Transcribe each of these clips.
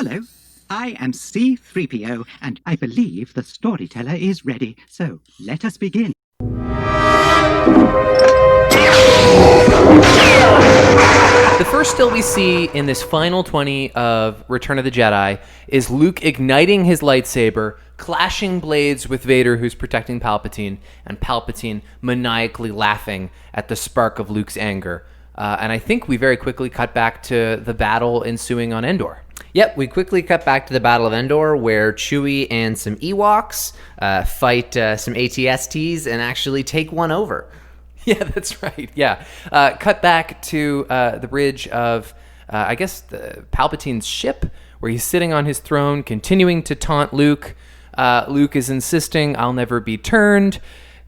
Hello, I am C-3PO, and I believe the storyteller is ready. So, let us begin. The first still we see in this final 20 of Return of the Jedi is Luke igniting his lightsaber, clashing blades with Vader, who's protecting Palpatine, and Palpatine maniacally laughing at the spark of Luke's anger. And I think we very quickly cut back to the battle ensuing on Endor. Yep, we quickly cut back to the Battle of Endor, where Chewie and some Ewoks fight some AT-STs and actually take one over. Yeah, that's right. Yeah. Cut back to the bridge of, I guess, Palpatine's ship, where he's sitting on his throne, continuing to taunt Luke. Luke is insisting, "I'll never be turned.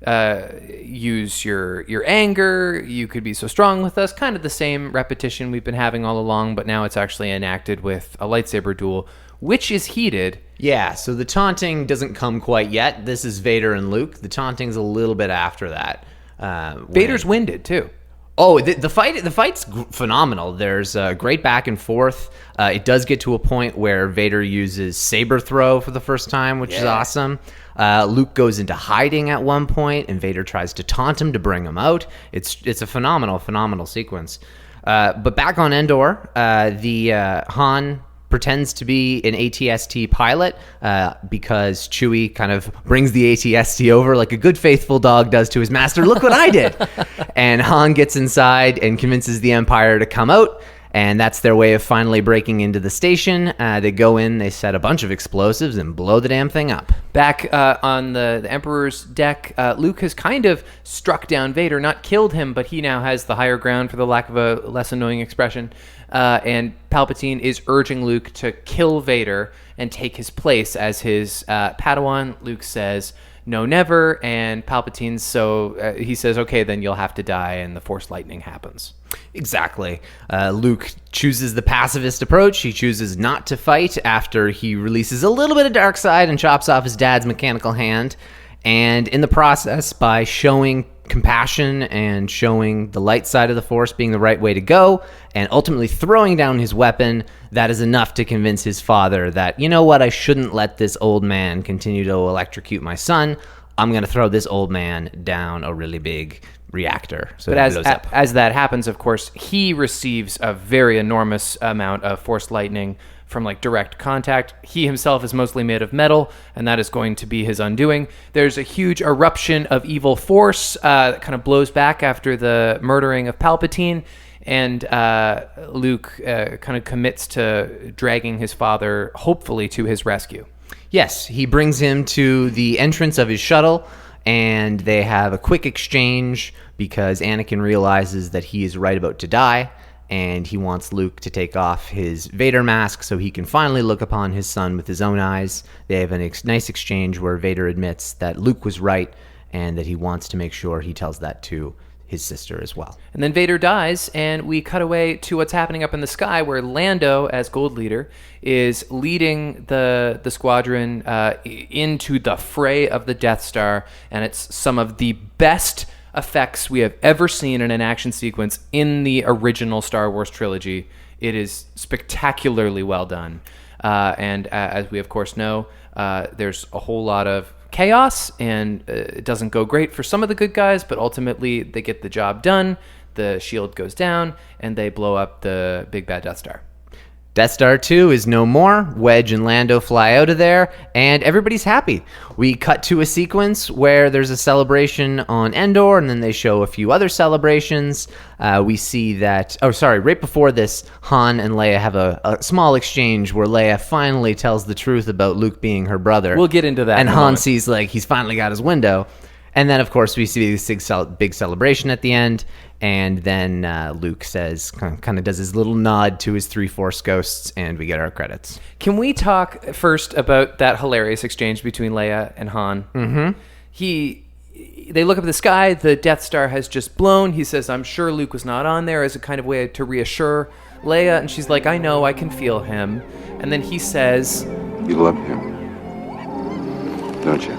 Use your anger. You could be so strong with us." Kind of the same repetition we've been having all along, but now it's actually enacted with a lightsaber duel, which is heated. Yeah, so the taunting doesn't come quite yet. This is Vader and Luke. The taunting's a little bit after that. Vader's winded too. Oh, the fight's phenomenal. There's a great back and forth. It does get to a point where Vader uses saber throw for the first time, which is awesome. Luke goes into hiding at one point, and Vader tries to taunt him to bring him out. It's a phenomenal sequence. But back on Endor, the Han pretends to be an AT-ST pilot because Chewie kind of brings the AT-ST over like a good faithful dog does to his master. Look what I did. And Han gets inside and convinces the Empire to come out, and that's their way of finally breaking into the station. They go in, they set a bunch of explosives and blow the damn thing up. Back on the Emperor's deck, Luke has kind of struck down Vader, not killed him, but he now has the higher ground, for the lack of a less annoying expression. And Palpatine is urging Luke to kill Vader and take his place as his Padawan. Luke says, "No, never." And Palpatine's he says, "Okay, then you'll have to die," and the Force lightning happens. Exactly. Luke chooses the pacifist approach. He chooses not to fight after he releases a little bit of dark side and chops off his dad's mechanical hand. And in the process, by showing compassion and showing the light side of the Force being the right way to go, and ultimately throwing down his weapon, that is enough to convince his father that, you know what, I shouldn't let this old man continue to electrocute my son. I'm going to throw this old man down a really big reactor. So but as that happens, of course, he receives a very enormous amount of Force lightning from direct contact. He himself is mostly made of metal, and that is going to be his undoing. There's a huge eruption of evil force that kind of blows back after the murdering of Palpatine, and Luke kind of commits to dragging his father, hopefully, to his rescue. Yes, he brings him to the entrance of his shuttle, and they have a quick exchange because Anakin realizes that he is right about to die, and he wants Luke to take off his Vader mask so he can finally look upon his son with his own eyes. They have a nice exchange where Vader admits that Luke was right and that he wants to make sure he tells that to his sister as well. And then Vader dies, and we cut away to what's happening up in the sky, where Lando, as Gold Leader, is leading the squadron into the fray of the Death Star, and it's some of the best effects we have ever seen in an action sequence in the original Star Wars trilogy. It is spectacularly well done. And as we, of course, know, there's a whole lot of chaos, and it doesn't go great for some of the good guys, but ultimately they get the job done. The shield goes down, and they blow up the big bad Death Star. Death Star 2 is no more. Wedge and Lando fly out of there, and everybody's happy. We cut to a sequence where there's a celebration on Endor, and then they show a few other celebrations. We see that... right before this, Han and Leia have a small exchange where Leia finally tells the truth about Luke being her brother. We'll get into that. And Han sees he's finally got his window. And then, of course, we see this big celebration at the end. And then Luke says, kind of does his little nod to his 3 Force ghosts, and we get our credits. Can we talk first about that hilarious exchange between Leia and Han? Mm-hmm. They look up at the sky. The Death Star has just blown. He says, "I'm sure Luke was not on there," as a kind of way to reassure Leia. And she's like, "I know, I can feel him." And then he says, "You love him, don't you?"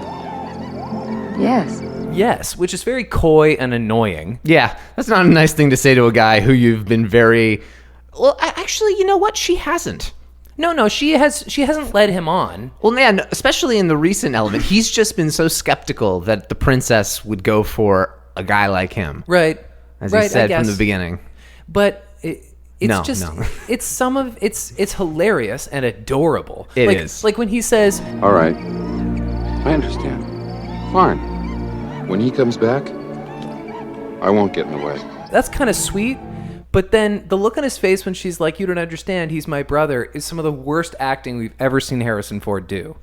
Yes. Yes, which is very coy and annoying. Yeah, that's not a nice thing to say to a guy who you've been very... Well, actually, you know what? She hasn't. No, she hasn't led him on. Well, man, especially in the recent element, he's just been so skeptical that the princess would go for a guy like him. Right. As right, he said from the beginning. But it's it's hilarious and adorable. It is. Like when he says, All right. I understand. Fine. When he comes back, I won't get in the way. that's kind of sweet. But then the look on his face when she's like, you don't understand, he's my brother, is some of the worst acting we've ever seen Harrison Ford do.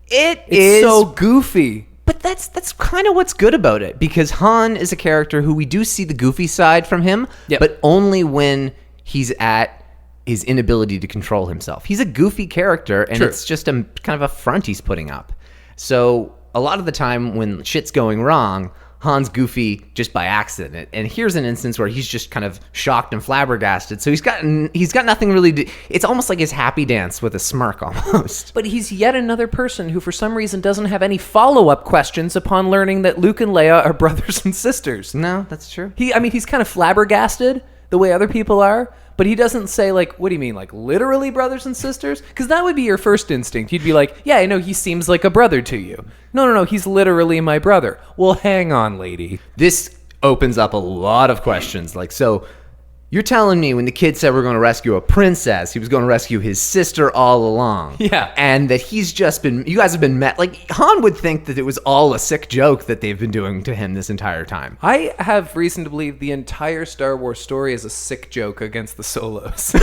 It's so goofy. But that's kind of what's good about it, because Han is a character who we do see the goofy side from him, Yep. but only when he's at his inability to control himself. He's a goofy character, and True. it's just a kind of a front he's putting up. So a lot of the time when shit's going wrong, Han's goofy just by accident. And here's an instance where he's just kind of shocked and flabbergasted. So he's got nothing really to, it's almost like his happy dance with a smirk almost. But he's yet another person who for some reason doesn't have any follow-up questions upon learning that Luke and Leia are brothers and sisters. No, that's true. He's kind of flabbergasted the way other people are, but he doesn't say, like, what do you mean, like, literally brothers and sisters? Because that would be your first instinct. You'd be like, yeah, I know he seems like a brother to you. No, he's literally my brother. Well, hang on, lady. This opens up a lot of questions. Like, so you're telling me when the kid said we're going to rescue a princess, he was going to rescue his sister all along. Yeah. And that he's just been, you guys have been met. Like, Han would think that it was all a sick joke that they've been doing to him this entire time. I have reason to believe the entire Star Wars story is a sick joke against the Solos.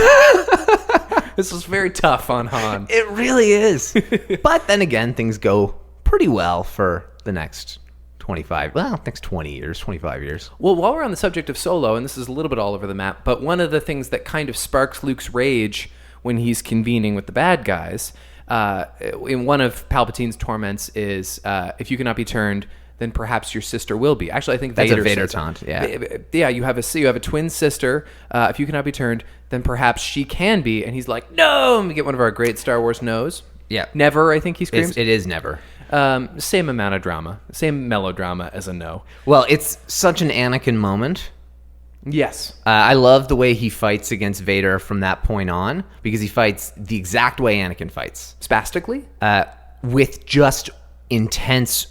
This was very tough on Han. It really is. But then again, things go pretty well for the next 25 years. Well, while we're on the subject of Solo, and this is a little bit all over the map, but one of the things that kind of sparks Luke's rage when he's convening with the bad guys, in one of Palpatine's torments is, if you cannot be turned, then perhaps your sister will be. Actually, I think That's Vader a Vader says taunt, that. Yeah, you have a twin sister. If you cannot be turned, then perhaps she can be. And he's like, no! And we get one of our great Star Wars no's. Yeah. Never, I think he screams. It is never. Same amount of drama. Same melodrama as a no. Well, it's such an Anakin moment. Yes. I love the way he fights against Vader from that point on, because he fights the exact way Anakin fights. Spastically? With just intense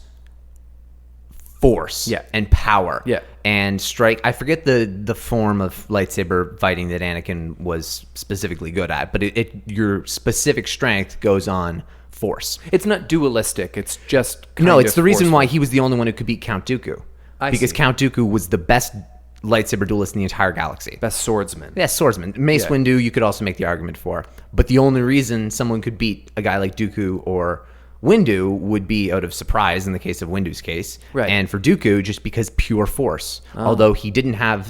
force and power. Yeah. And strike. I forget the form of lightsaber fighting that Anakin was specifically good at, but your specific strength goes on force. It's not dualistic. It's just It's the reason why he was the only one who could beat Count Dooku. Because see. Count Dooku was the best lightsaber duelist in the entire galaxy. Best swordsman. Yeah, swordsman. Mace Windu, you could also make the argument for. But the only reason someone could beat a guy like Dooku or Windu would be out of surprise in the case of Windu's case. Right. And for Dooku, just because pure force. Although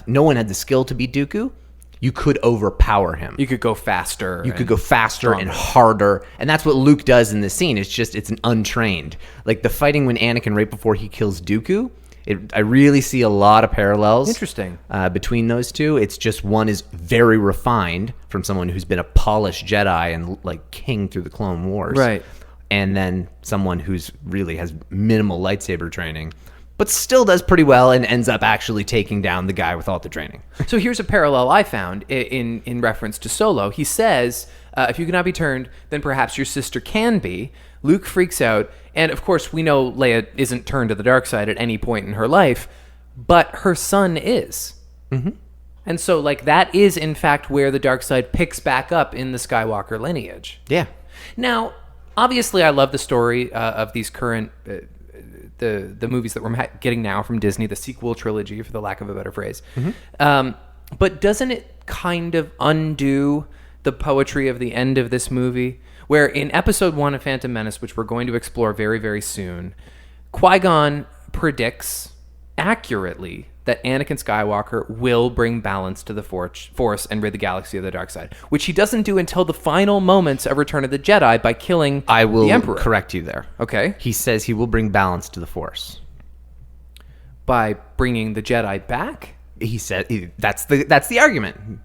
no one had the skill to beat Dooku, you could overpower him. You could go faster. You could go faster and harder. And that's what Luke does in this scene. It's an untrained. Like the fighting when Anakin, right before he kills Dooku, I really see a lot of parallels. Interesting. Between those two. It's just one is very refined from someone who's been a polished Jedi and like king through the Clone Wars. Right. And then someone who's really has minimal lightsaber training, but still does pretty well and ends up actually taking down the guy with all the training. So here's a parallel I found in reference to Solo. He says, if you cannot be turned, then perhaps your sister can be. Luke freaks out. And of course, we know Leia isn't turned to the dark side at any point in her life, but her son is. Mm-hmm. And so, like, that is, in fact, where the dark side picks back up in the Skywalker lineage. Yeah. Now, obviously, I love the story of these current... the movies that we're getting now from Disney, the sequel trilogy, for the lack of a better phrase. Mm-hmm. But doesn't it kind of undo the poetry of the end of this movie? Where in Episode 1 of Phantom Menace, which we're going to explore very, very soon, Qui-Gon predicts accurately that Anakin Skywalker will bring balance to the Force and rid the galaxy of the dark side, which he doesn't do until the final moments of Return of the Jedi by killing the Emperor. Correct you there. Okay. He says he will bring balance to the Force. By bringing the Jedi back? He said that's the argument.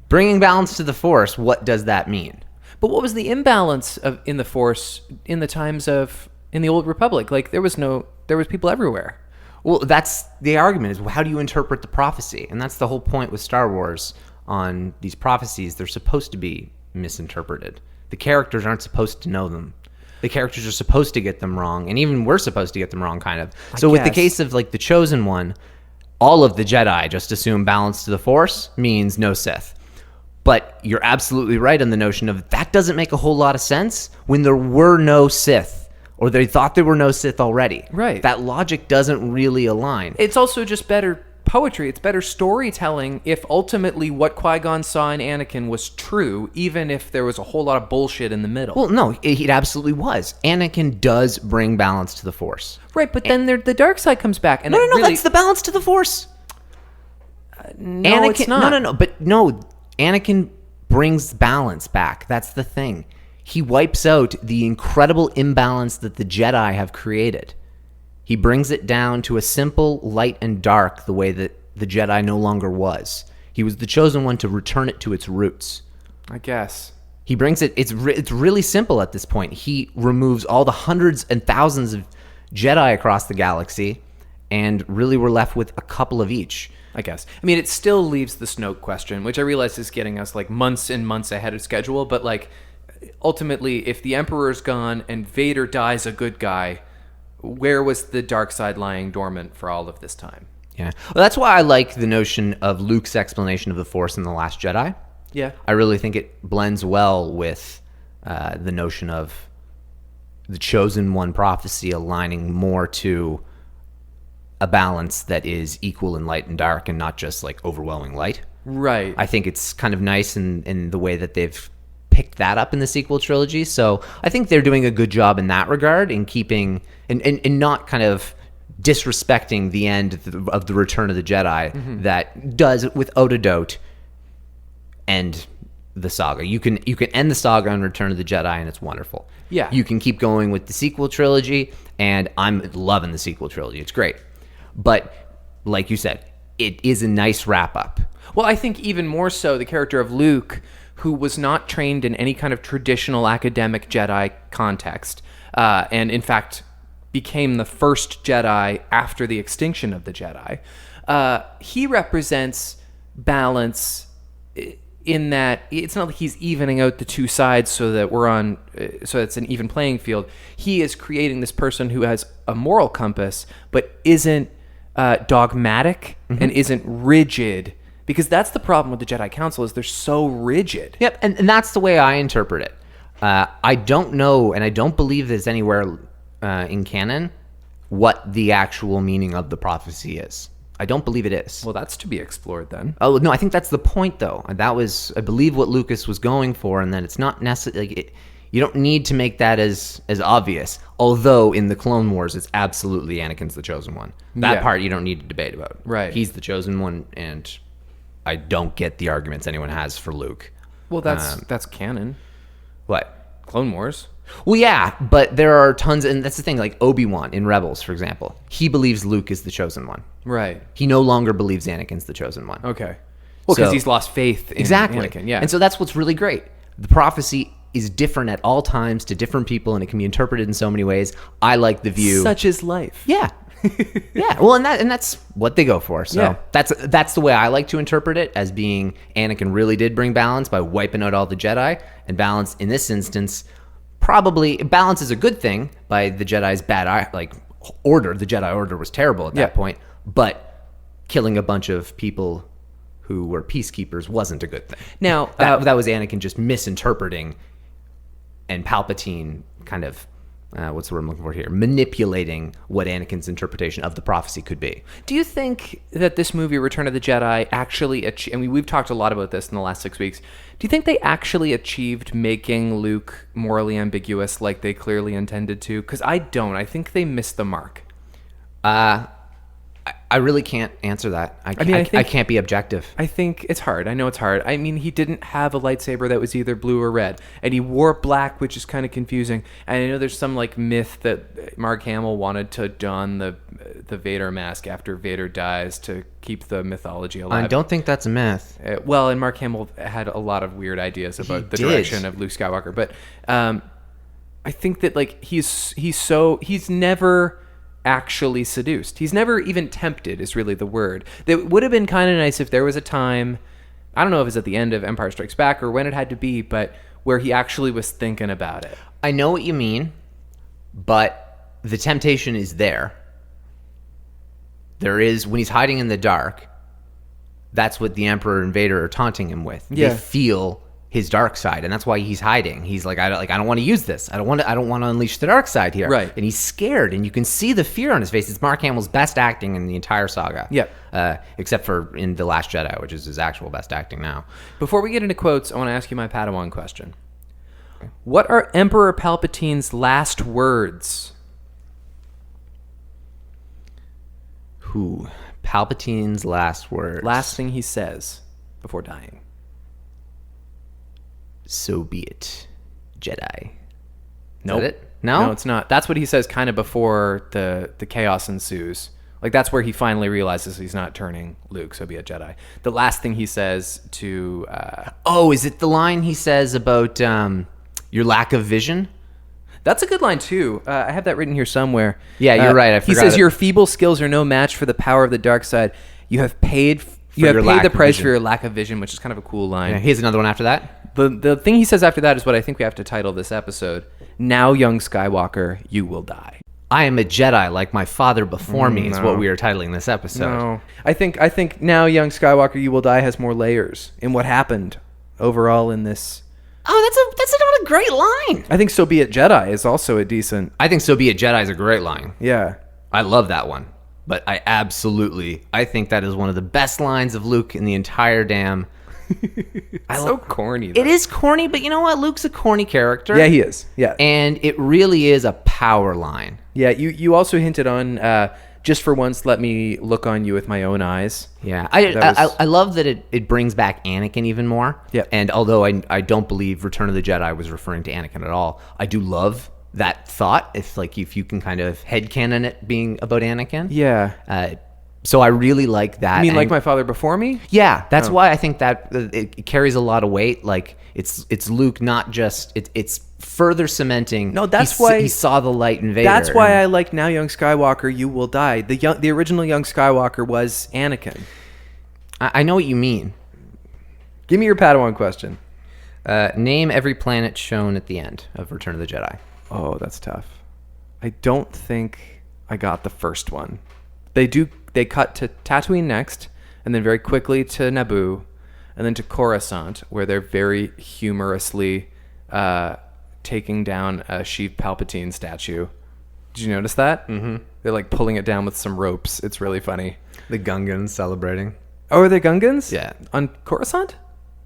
Bringing balance to the Force, what does that mean? But what was the imbalance in the Force in the times in the Old Republic? Like there was people everywhere. Well, that's the argument is how do you interpret the prophecy? And that's the whole point with Star Wars on these prophecies. They're supposed to be misinterpreted. The characters aren't supposed to know them. The characters are supposed to get them wrong, and even we're supposed to get them wrong, kind of. So with the case of like the Chosen One, all of the Jedi just assume balance to the Force means no Sith. But you're absolutely right on the notion of that doesn't make a whole lot of sense when there were no Sith, or they thought there were no Sith already. Right. That logic doesn't really align. It's also just better poetry. It's better storytelling if ultimately what Qui-Gon saw in Anakin was true, even if there was a whole lot of bullshit in the middle. Well, no, it absolutely was. Anakin does bring balance to the Force. Right, but then the dark side comes back. And No, that's the balance to the Force. No, Anakin, it's not. No, Anakin brings balance back. That's the thing. He wipes out the incredible imbalance that the Jedi have created. He brings it down to a simple light and dark, the way that the Jedi no longer was. He was the chosen one to return it to its roots. I guess. He brings it, it's really simple at this point. He removes all the hundreds and thousands of Jedi across the galaxy, and really we're left with a couple of each. I guess. I mean, it still leaves the Snoke question, which I realize is getting us like months and months ahead of schedule, but like ultimately, if the Emperor's gone and Vader dies a good guy, where was the dark side lying dormant for all of this time? Yeah. Well, that's why I like the notion of Luke's explanation of the Force in The Last Jedi. Yeah. I really think it blends well with the notion of the Chosen One prophecy aligning more to a balance that is equal in light and dark and not just like overwhelming light. Right. I think it's kind of nice in the way that they've picked that up in the sequel trilogy. So I think they're doing a good job in that regard in keeping and not kind of disrespecting the end of the Return of the Jedi that does without a doubt end the saga. You can end the saga on Return of the Jedi and it's wonderful. Yeah. You can keep going with the sequel trilogy, and I'm loving the sequel trilogy. It's great. But like you said, it is a nice wrap up. Well, I think even more so the character of Luke, who was not trained in any kind of traditional academic Jedi context, and in fact became the first Jedi after the extinction of the Jedi. He represents balance in that it's not like he's evening out the two sides so that so it's an even playing field. He is creating this person who has a moral compass, but isn't dogmatic and isn't rigid, because that's the problem with the Jedi Council is they're so rigid. Yep, and that's the way I interpret it. I don't know, and I don't believe there's anywhere in canon what the actual meaning of the prophecy is. I don't believe it is. Well, that's to be explored then. Oh, no, I think that's the point, though. That was, I believe, what Lucas was going for, and that it's not necessarily... Like, you don't need to make that as obvious. Although, in the Clone Wars, it's absolutely Anakin's the Chosen One. That part you don't need to debate about. Right. He's the Chosen One, and I don't get the arguments anyone has for Luke. Well, that's canon. What? Clone Wars. Well, yeah, but there are tons, and that's the thing, like Obi-Wan in Rebels, for example. He believes Luke is the Chosen One. Right. He no longer believes Anakin's the Chosen One. Okay. Well, because So- he's lost faith in Exactly. Anakin. Yeah. And so that's what's really great. The prophecy is different at all times to different people, and it can be interpreted in so many ways. I like the view. Such is life. Yeah. Yeah. Well, and that's what they go for. So Yeah. that's the way I like to interpret it, as being Anakin really did bring balance by wiping out all the Jedi, and balance in this instance, probably balance is a good thing by the Jedi's bad order. The Jedi Order was terrible at that point, but killing a bunch of people who were peacekeepers wasn't a good thing. Now, That was Anakin just misinterpreting, and Palpatine kind of, what's the word I'm looking for here? Manipulating what Anakin's interpretation of the prophecy could be. do you think that this movie, Return of the Jedi, actually I mean, we've talked a lot about this in the last 6 weeks. Do you think they actually achieved making Luke morally ambiguous like they clearly intended to? Because I don't. I think they missed the mark. I really can't answer that. I can't be objective. I think it's hard. I know it's hard. I mean, he didn't have a lightsaber that was either blue or red, and he wore black, which is kind of confusing. And I know there's some like myth that Mark Hamill wanted to don the Vader mask after Vader dies to keep the mythology alive. I don't think that's a myth. Well, and Mark Hamill had a lot of weird ideas about the did. direction of Luke Skywalker, but I think that like he's never actually seduced. He's never even tempted is really the word. That would have been kind of nice if there was a time, I don't know if it's at the end of Empire Strikes Back or when it had to be, but where he actually was thinking about it. I know what you mean, but the temptation is there. There is, when he's hiding in the dark, that's what the Emperor and Vader are taunting him with. Yeah. They feel his dark side, and that's why he's hiding. He's like, I don't want to use this. I don't want to unleash the dark side here. Right. And he's scared, and you can see the fear on his face. It's Mark Hamill's best acting in the entire saga. Yep. Except for in The Last Jedi, which is his actual best acting now. Before we get into quotes, I want to ask you my Padawan question. What are Emperor Palpatine's last words? Who? Palpatine's last words. Last thing he says before dying. So be it, Jedi. Nope. Is that it? No, it's not. That's what he says kind of before the chaos ensues. Like, that's where he finally realizes he's not turning Luke, so be a Jedi. The last thing he says to... Oh, is it the line he says about your lack of vision? That's a good line, too. I have that written here somewhere. Yeah, you're right. I He forgot says, it. your feeble skills are no match for the power of the dark side. You have paid your lack the of price vision." for your lack of vision, which is kind of a cool line. Yeah, here's another one after that. The thing he says after that is what I think we have to title this episode. Now, young Skywalker, you will die. I am a Jedi like my father before me is what we are titling this episode. No. I think now, young Skywalker, you will die has more layers in what happened overall in this. Oh, that's not a great line. I think So Be It Jedi is also a decent. I think So Be It Jedi is a great line. Yeah. I love that one. But I think that is one of the best lines of Luke in the entire damn... So corny. Though. It is corny, but you know what? Luke's a corny character. Yeah, he is. Yeah. And it really is a power line. Yeah, you also hinted on just for once, let me look on you with my own eyes. Yeah, That was- I love that it brings back Anakin even more. Yeah. And although I don't believe Return of the Jedi was referring to Anakin at all, I do love that thought. If you can kind of headcanon it being about Anakin. Yeah. So I really like that. I mean, like my father before me? Yeah, that's why I think that it carries a lot of weight. Like it's Luke, not just it's further cementing. No, that's he why- he saw the light in Vader. That's why I like Now Young Skywalker, You Will Die. The original Young Skywalker was Anakin. I know what you mean. Give me your Padawan question. Name every planet shown at the end of Return of the Jedi. Oh, that's tough. I don't think I got the first one. They cut to Tatooine next, and then very quickly to Naboo, and then to Coruscant, where they're very humorously taking down a Sheev Palpatine statue. Did you notice that? Mm-hmm. They're like pulling it down with some ropes. It's really funny. The Gungans celebrating. Oh, are they Gungans? Yeah. On Coruscant?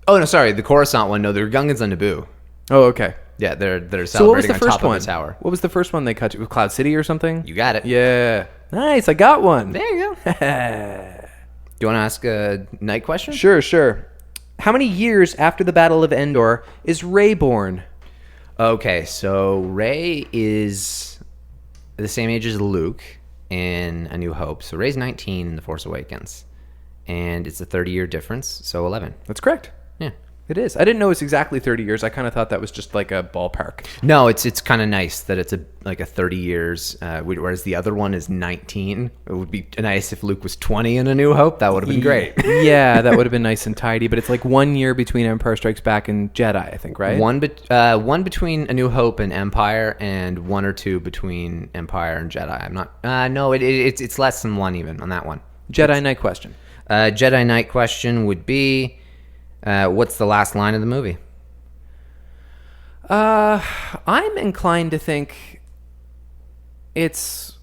Oh no, sorry, the Coruscant one. No, they're Gungans on Naboo. Oh, okay. Yeah, they're So what was celebrating the on first top one? of the tower. What was the first one they cut to? Cloud City or something? You got it. Yeah. Nice. I got one. There you go. Do you want to ask a night question? Sure. How many years after the Battle of Endor is Rey born? Okay, so Rey is the same age as Luke in A New Hope. So Rey's 19 in The Force Awakens. And it's a 30-year difference, so 11. That's correct. Yeah. It is. I didn't know it's exactly 30 years. I kind of thought that was just like a ballpark. No, it's kind of nice that it's a 30 years, whereas the other one is 19. It would be nice if Luke was 20 in A New Hope. That would have been great. Yeah, that would have been nice and tidy. But it's like 1 year between Empire Strikes Back and Jedi, I think, right? One between A New Hope and Empire, and 1 or 2 between Empire and Jedi. I'm not. No, it's less than 1 even on that one. Jedi Knight question. Jedi Knight question would be, what's the last line of the movie? I'm inclined to think it's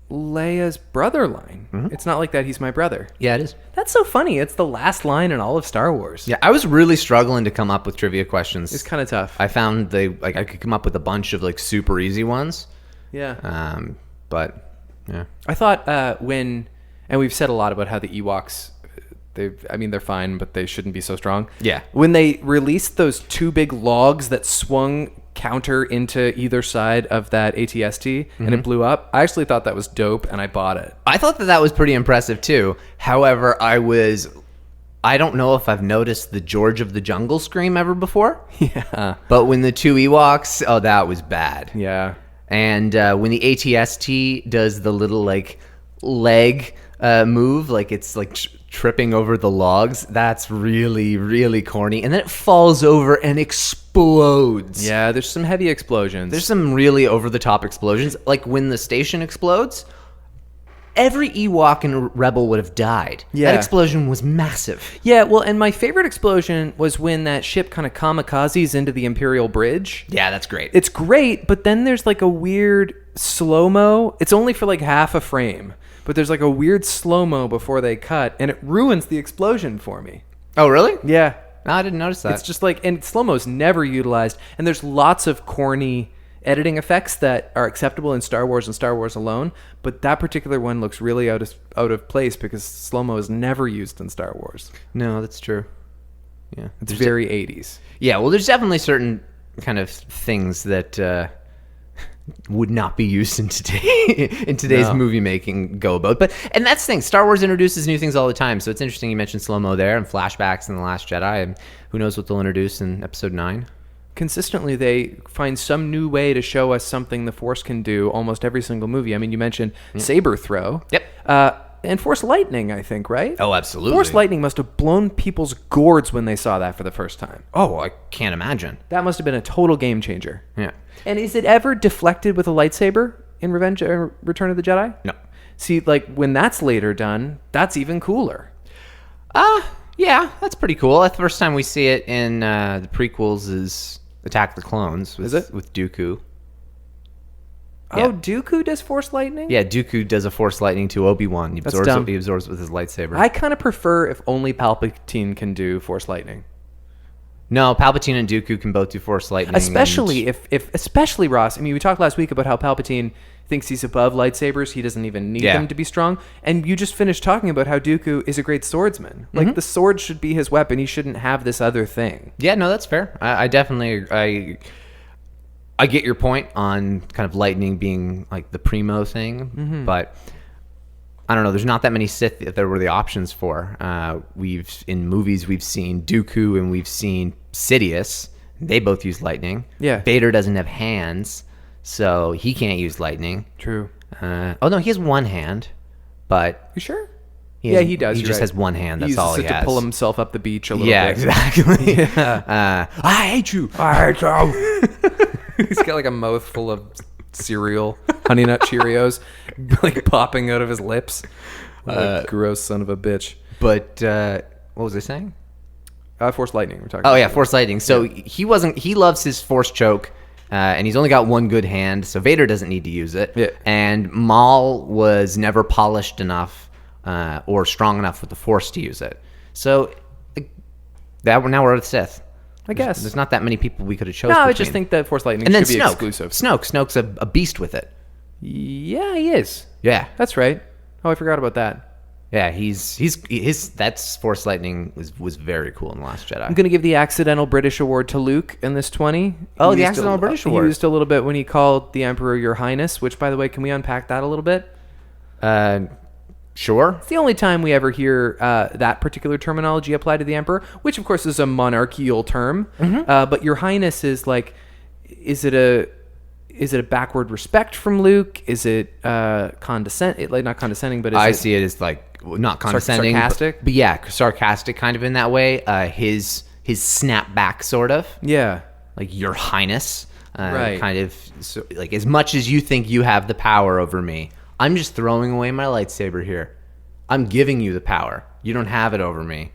Leia's brother line. Mm-hmm. It's not like that he's my brother. Yeah, it is. That's so funny. It's the last line in all of Star Wars. Yeah, I was really struggling to come up with trivia questions. It's kind of tough. I found I could come up with a bunch of like super easy ones. Yeah. But yeah. I thought and we've said a lot about how the Ewoks, they're fine, but they shouldn't be so strong. Yeah. When they released those 2 big logs that swung counter into either side of that AT-ST and it blew up, I actually thought that was dope and I bought it. I thought that was pretty impressive too. However, I don't know if I've noticed the George of the Jungle scream ever before. Yeah. But when the 2 Ewoks, that was bad. Yeah. And when the AT-ST does the little like leg move, like it's like tripping over the logs, that's really, really corny. And then it falls over and explodes. Yeah, there's some heavy explosions. There's some really over-the-top explosions. Like when the station explodes, every Ewok and Rebel would have died. Yeah. That explosion was massive. Yeah, well, and my favorite explosion was when that ship kind of kamikazes into the Imperial Bridge. Yeah, that's great. It's great, but then there's like a weird slow-mo. It's only for like half a frame, but there's like a weird slow-mo before they cut, and it ruins the explosion for me. Oh, really? Yeah. No, I didn't notice that. It's just like, and slow-mo's never utilized, and there's lots of corny editing effects that are acceptable in Star Wars and Star Wars alone, but that particular one looks really out of place because slow-mo is never used in Star Wars. No, that's true. Yeah. It's very 80s. Yeah, well, there's definitely certain kind of things that would not be used in today's movie making go about. And that's the thing. Star Wars introduces new things all the time. So it's interesting you mentioned slow-mo there and flashbacks in The Last Jedi. And who knows what they'll introduce in Episode 9. Consistently, they find some new way to show us something the Force can do almost every single movie. I mean, you mentioned saber throw. Yep. And Force lightning, I think, right? Oh, absolutely. Force lightning must have blown people's gourds when they saw that for the first time. Oh, I can't imagine. That must have been a total game changer. Yeah. And is it ever deflected with a lightsaber in Return of the Jedi? No. See, like, when that's later done, that's even cooler. Yeah, that's pretty cool. The first time we see it in the prequels is Attack the Clones. Is it? With Dooku. Oh, Dooku does Force lightning? Yeah, Dooku does a Force lightning to Obi-Wan. He That's dumb. He absorbs with his lightsaber. I kind of prefer if only Palpatine can do Force lightning. No, Palpatine and Dooku can both do Force lightning. Especially especially Ross. I mean, we talked last week about how Palpatine thinks he's above lightsabers. He doesn't even need them to be strong. And you just finished talking about how Dooku is a great swordsman. Like, the sword should be his weapon. He shouldn't have this other thing. Yeah, no, that's fair. I definitely... I get your point on kind of lightning being like the primo thing, but I don't know. There's not that many Sith that there were the options for. In movies we've seen Dooku and we've seen Sidious. They both use lightning. Yeah. Vader doesn't have hands, so he can't use lightning. True. Oh no, he has one hand, but You sure? he does. He You're just right. has one hand. That's he all he uses it has. to pull himself up the beach a little Yeah, bit. exactly. I hate you. I hate you. He's got like a mouthful of cereal, Honey Nut Cheerios, like popping out of his lips. Like, gross son of a bitch. But what was I saying? Force lightning. We're talking. Oh about yeah, Force lightning. So he loves his Force choke, and he's only got one good hand, so Vader doesn't need to use it. Yeah. And Maul was never polished enough or strong enough with the Force to use it. So now we're at the Sith. I guess There's not that many people we could have chosen. No, I just think that Force lightning and then should be Snoke. exclusive. Snoke's a beast with it. Yeah, he is. Yeah, That's right. Oh, I forgot about that. yeah. That's Force lightning was very cool in The Last Jedi. I'm going to give the accidental British award to Luke in this 20. Oh, He the used accidental British award. He used a little bit when he called the Emperor Your Highness, which, by the way, can we unpack that a little bit? Sure. It's the only time we ever hear that particular terminology applied to the Emperor, which, of course, is a monarchical term. But Your Highness is like, is it a backward respect from Luke? Is it condescending? Like, not condescending, but I see it as like not condescending, sarcastic? but yeah, sarcastic kind of in that way. His snapback sort of, Yeah. like Your Highness, Right. kind of so, like as much as you think you have the power over me, I'm just throwing away my lightsaber here. I'm giving you the power. You don't have it over me.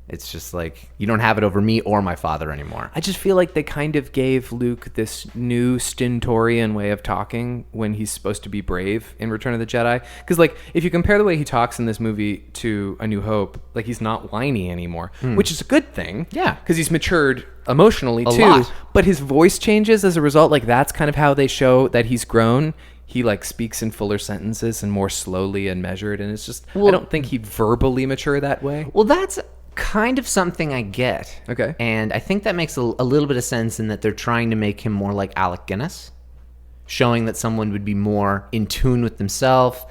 It's just like you don't have it over me or my father anymore. I just feel like they kind of gave Luke this new stentorian way of talking when he's supposed to be brave in Return of the Jedi. Because, like, if you compare the way he talks in this movie to A New Hope, like, he's not whiny anymore, which is a good thing. Yeah. Because he's matured emotionally, too. lot. But his voice changes as a result. Like, that's kind of how they show that he's grown. He, like, speaks in fuller sentences and more slowly and measured. And it's just, I don't think he'd verbally mature that way. Well, that's kind of something I get. Okay. And I think that makes a little bit of sense in that they're trying to make him more like Alec Guinness, showing that someone would be more in tune with themselves,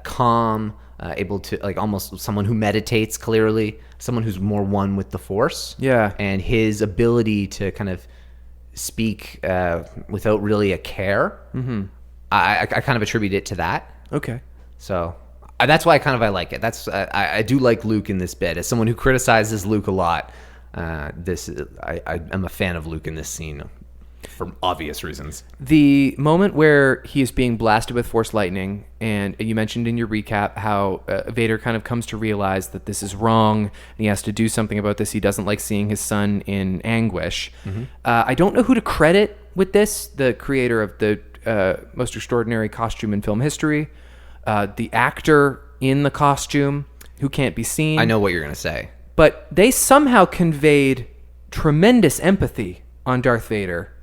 calm, able to, like, almost someone who meditates clearly, someone who's more one with the Force. Yeah. And his ability to kind of speak without really a care, I kind of attribute it to that. Okay. So That's why I like it. I do like Luke in this bit. As someone who criticizes Luke a lot, I'm a fan of Luke in this scene for obvious reasons. The moment where he is being blasted with Force lightning, and you mentioned in your recap how Vader kind of comes to realize that this is wrong, and he has to do something about this. He doesn't like seeing his son in anguish. I don't know who to credit with this, the creator of the most extraordinary costume in film history, the actor in the costume who can't be seen. I know what you're going to say. But they somehow conveyed tremendous empathy on Darth Vader,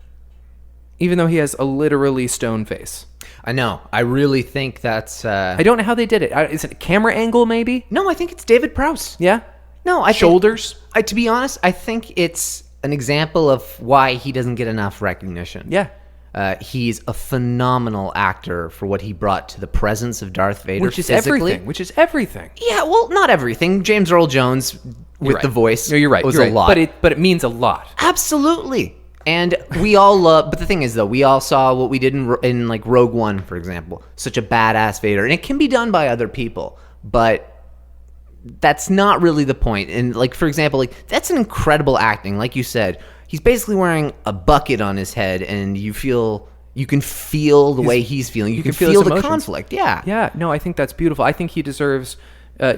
even though he has a literally stone face. I know. I really think that's... I don't know how they did it. Is it a camera angle, maybe? No, I think it's David Prowse. Yeah? No, Shoulders? To be honest, I think it's an example of why he doesn't get enough recognition. Yeah. He's a phenomenal actor for what he brought to the presence of Darth Vader Which is physically. everything. Yeah, well, not everything. James Earl Jones with the voice No, you're right. was you're a right. lot. But it means a lot. Absolutely. And we all love... But the thing is, though, we all saw what we did in like, Rogue One, for example. Such a badass Vader. And it can be done by other people. But that's not really the point. And, like, for example, like that's an incredible acting. Like you said, he's basically wearing a bucket on his head, and you can feel the way he's feeling. You can feel his the emotions. conflict. Yeah. Yeah, no, I think that's beautiful. I think he deserves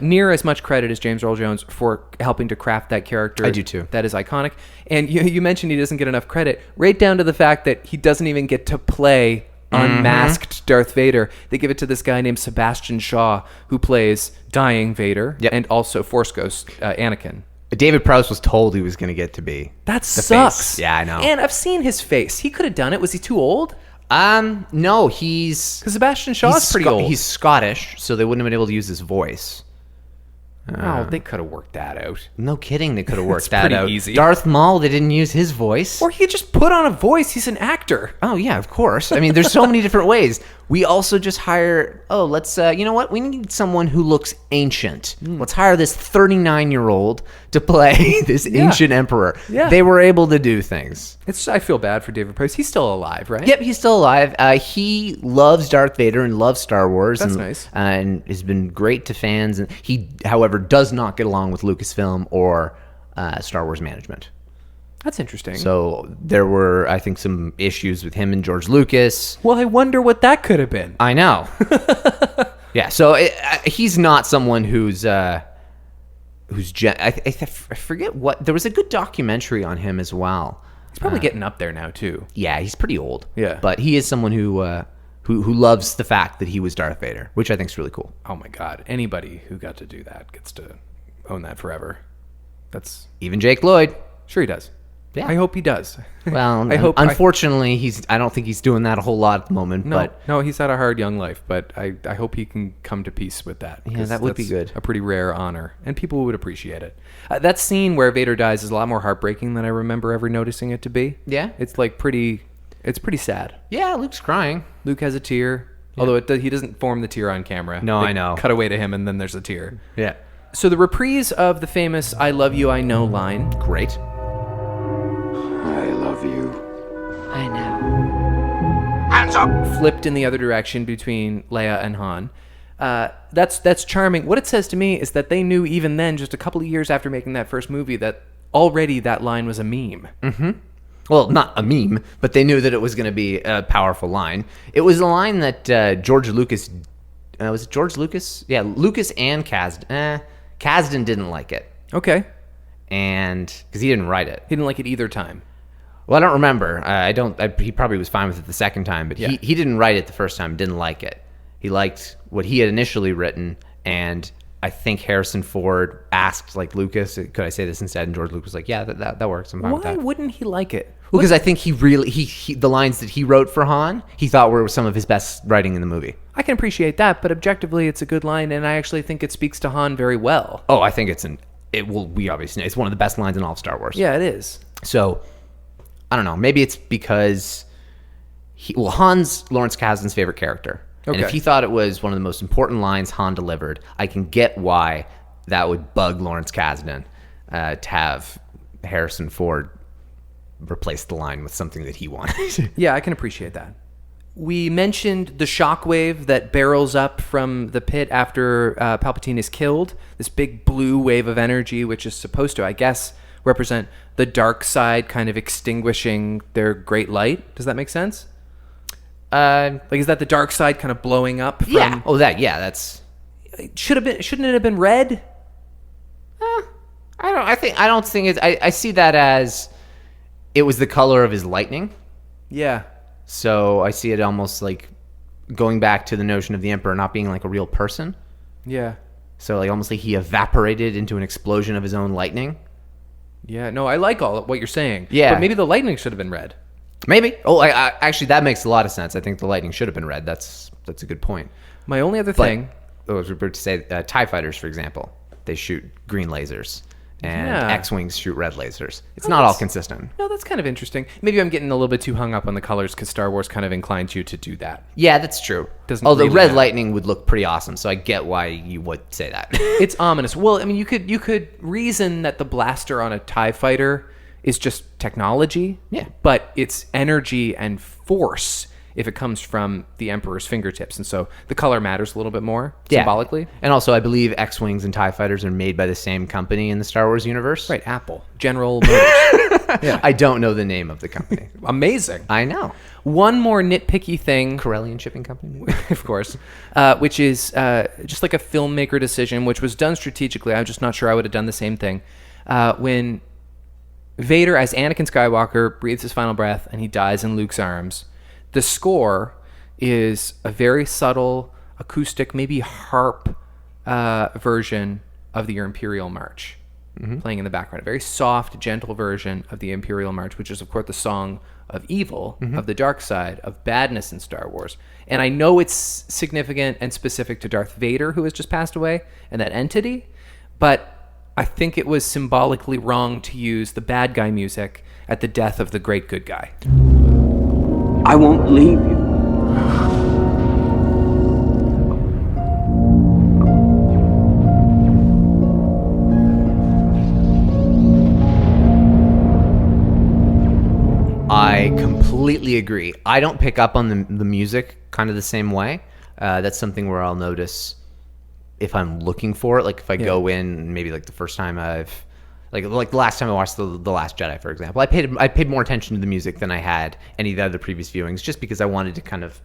near as much credit as James Earl Jones for helping to craft that character. I do too. That is iconic. And you mentioned he doesn't get enough credit, right down to the fact that he doesn't even get to play unmasked Darth Vader. They give it to this guy named Sebastian Shaw, who plays dying Vader and also Force Ghost Anakin. David Prowse was told he was going to get to be That the sucks. face. Yeah, I know. And I've seen his face. He could have done it. Was he too old? No, he's... Because Sebastian Shaw's pretty old. He's Scottish, so they wouldn't have been able to use his voice. Oh, they could have worked that out. No kidding, they could have worked It's that pretty out. easy. Darth Maul, they didn't use his voice. Or he could just put on a voice. He's an actor. Oh, yeah, of course. I mean, there's so many different ways. We also just hire, let's, you know what? We need someone who looks ancient. Let's hire this 39-year-old to play this ancient emperor. Yeah. They were able to do things. I feel bad for David Prowse. He's still alive, right? Yep, he's still alive. He loves Darth Vader and loves Star Wars. That's and, nice. And has been great to fans. And he, however, does not get along with Lucasfilm or Star Wars management. That's interesting. So there were, I think, some issues with him and George Lucas. Well, I wonder what that could have been. I know. Yeah, so he's not someone I forget what. There was a good documentary on him as well. He's probably getting up there now, too. Yeah, he's pretty old. Yeah. But he is someone who loves the fact that he was Darth Vader, which I think is really cool. Oh, my God. Anybody who got to do that gets to own that forever. That's... Even Jake Lloyd. Sure he does. Yeah. I hope he does. Well, I hope. Unfortunately, I don't think he's doing that a whole lot at the moment. No, he's had a hard young life, but I hope he can come to peace with that. Yeah, 'cause that would be that's good. A pretty rare honor, and people would appreciate it. That scene where Vader dies is a lot more heartbreaking than I remember ever noticing it to be. Yeah? It's like pretty sad. Yeah, Luke's crying. Luke has a tear, although he doesn't form the tear on camera. No, They I know. Cut away to him, and then there's a tear. Yeah. So the reprise of the famous "I love you, I know" line. Great. I love you. I know. Flipped in the other direction between Leia and Han. That's charming. What it says to me is that they knew even then, just a couple of years after making that first movie, that already that line was a meme. Well, not a meme, but they knew that it was going to be a powerful line. It was a line that George Lucas... was it George Lucas? Yeah, Lucas and Kasdan. Kasdan didn't like it. Okay. And... Because he didn't write it. He didn't like it either time. Well, I don't remember. He probably was fine with it the second time, but Yeah. he didn't write it the first time, didn't like it. He liked what he had initially written, and I think Harrison Ford asked, like, Lucas, could I say this instead? And George Lucas was like, yeah, that works. I'm fine with Why that. wouldn't he like it? Well, because I think he the lines that he wrote for Han, he thought were some of his best writing in the movie. I can appreciate that, but objectively, it's a good line, and I actually think it speaks to Han very well. Oh, I think we obviously know it's one of the best lines in all of Star Wars. Yeah, it is. So, I don't know. Maybe it's because Han's Lawrence Kasdan's favorite character. And if Okay. he thought it was one of the most important lines Han delivered, I can get why that would bug Lawrence Kasdan to have Harrison Ford replace the line with something that he wanted. Yeah, I can appreciate that. We mentioned the shockwave that barrels up from the pit after Palpatine is killed. This big blue wave of energy, which is supposed to, I guess, represent the dark side kind of extinguishing their great light. Does that make sense? Is that the dark side kind of blowing up? Yeah. Oh, that's. Shouldn't it have been red? I don't think it's. I see that as it was the color of his lightning. Yeah. So I see it almost like going back to the notion of the Emperor not being like a real person. Yeah. So like almost like he evaporated into an explosion of his own lightning. Yeah. No, I like all of what you're saying. Yeah. But maybe the lightning should have been red. Maybe. Oh, I actually that makes a lot of sense. I think the lightning should have been red. That's a good point. My only other thing. I was about to say TIE fighters, for example, they shoot green lasers. And Yeah. X-Wings shoot red lasers. It's not all consistent. No, that's kind of interesting. Maybe I'm getting a little bit too hung up on the colors because Star Wars kind of inclines you to do that. Yeah, that's true. Doesn't Although really red matter. lightning would look pretty awesome, so I get why you would say that. It's ominous. Well, I mean, you could reason that the blaster on a TIE fighter is just technology. Yeah. But it's energy and force if it comes from the Emperor's fingertips. And so the color matters a little bit more symbolically. And also, I believe X-Wings and TIE fighters are made by the same company in the Star Wars universe. Right, Apple. General Motors. Yeah. I don't know the name of the company. Amazing. I know. One more nitpicky thing, Corellian Shipping Company. of course, which is just like a filmmaker decision, which was done strategically. I'm just not sure I would have done the same thing. When Vader, as Anakin Skywalker, breathes his final breath and he dies in Luke's arms, the score is a very subtle, acoustic, maybe harp version of the Your Imperial March playing in the background. A very soft, gentle version of the Imperial March, which is, of course, the song of evil, of the dark side, of badness in Star Wars. And I know it's significant and specific to Darth Vader, who has just passed away, and that entity, but I think it was symbolically wrong to use the bad guy music at the death of the great good guy. I won't leave you. I completely agree. I don't pick up on the music kind of the same way. That's something where I'll notice if I'm looking for it. Like if I go in, maybe like the first time like the last time I watched the Last Jedi, for example, I paid more attention to the music than I had any of the other previous viewings, just because I wanted to kind of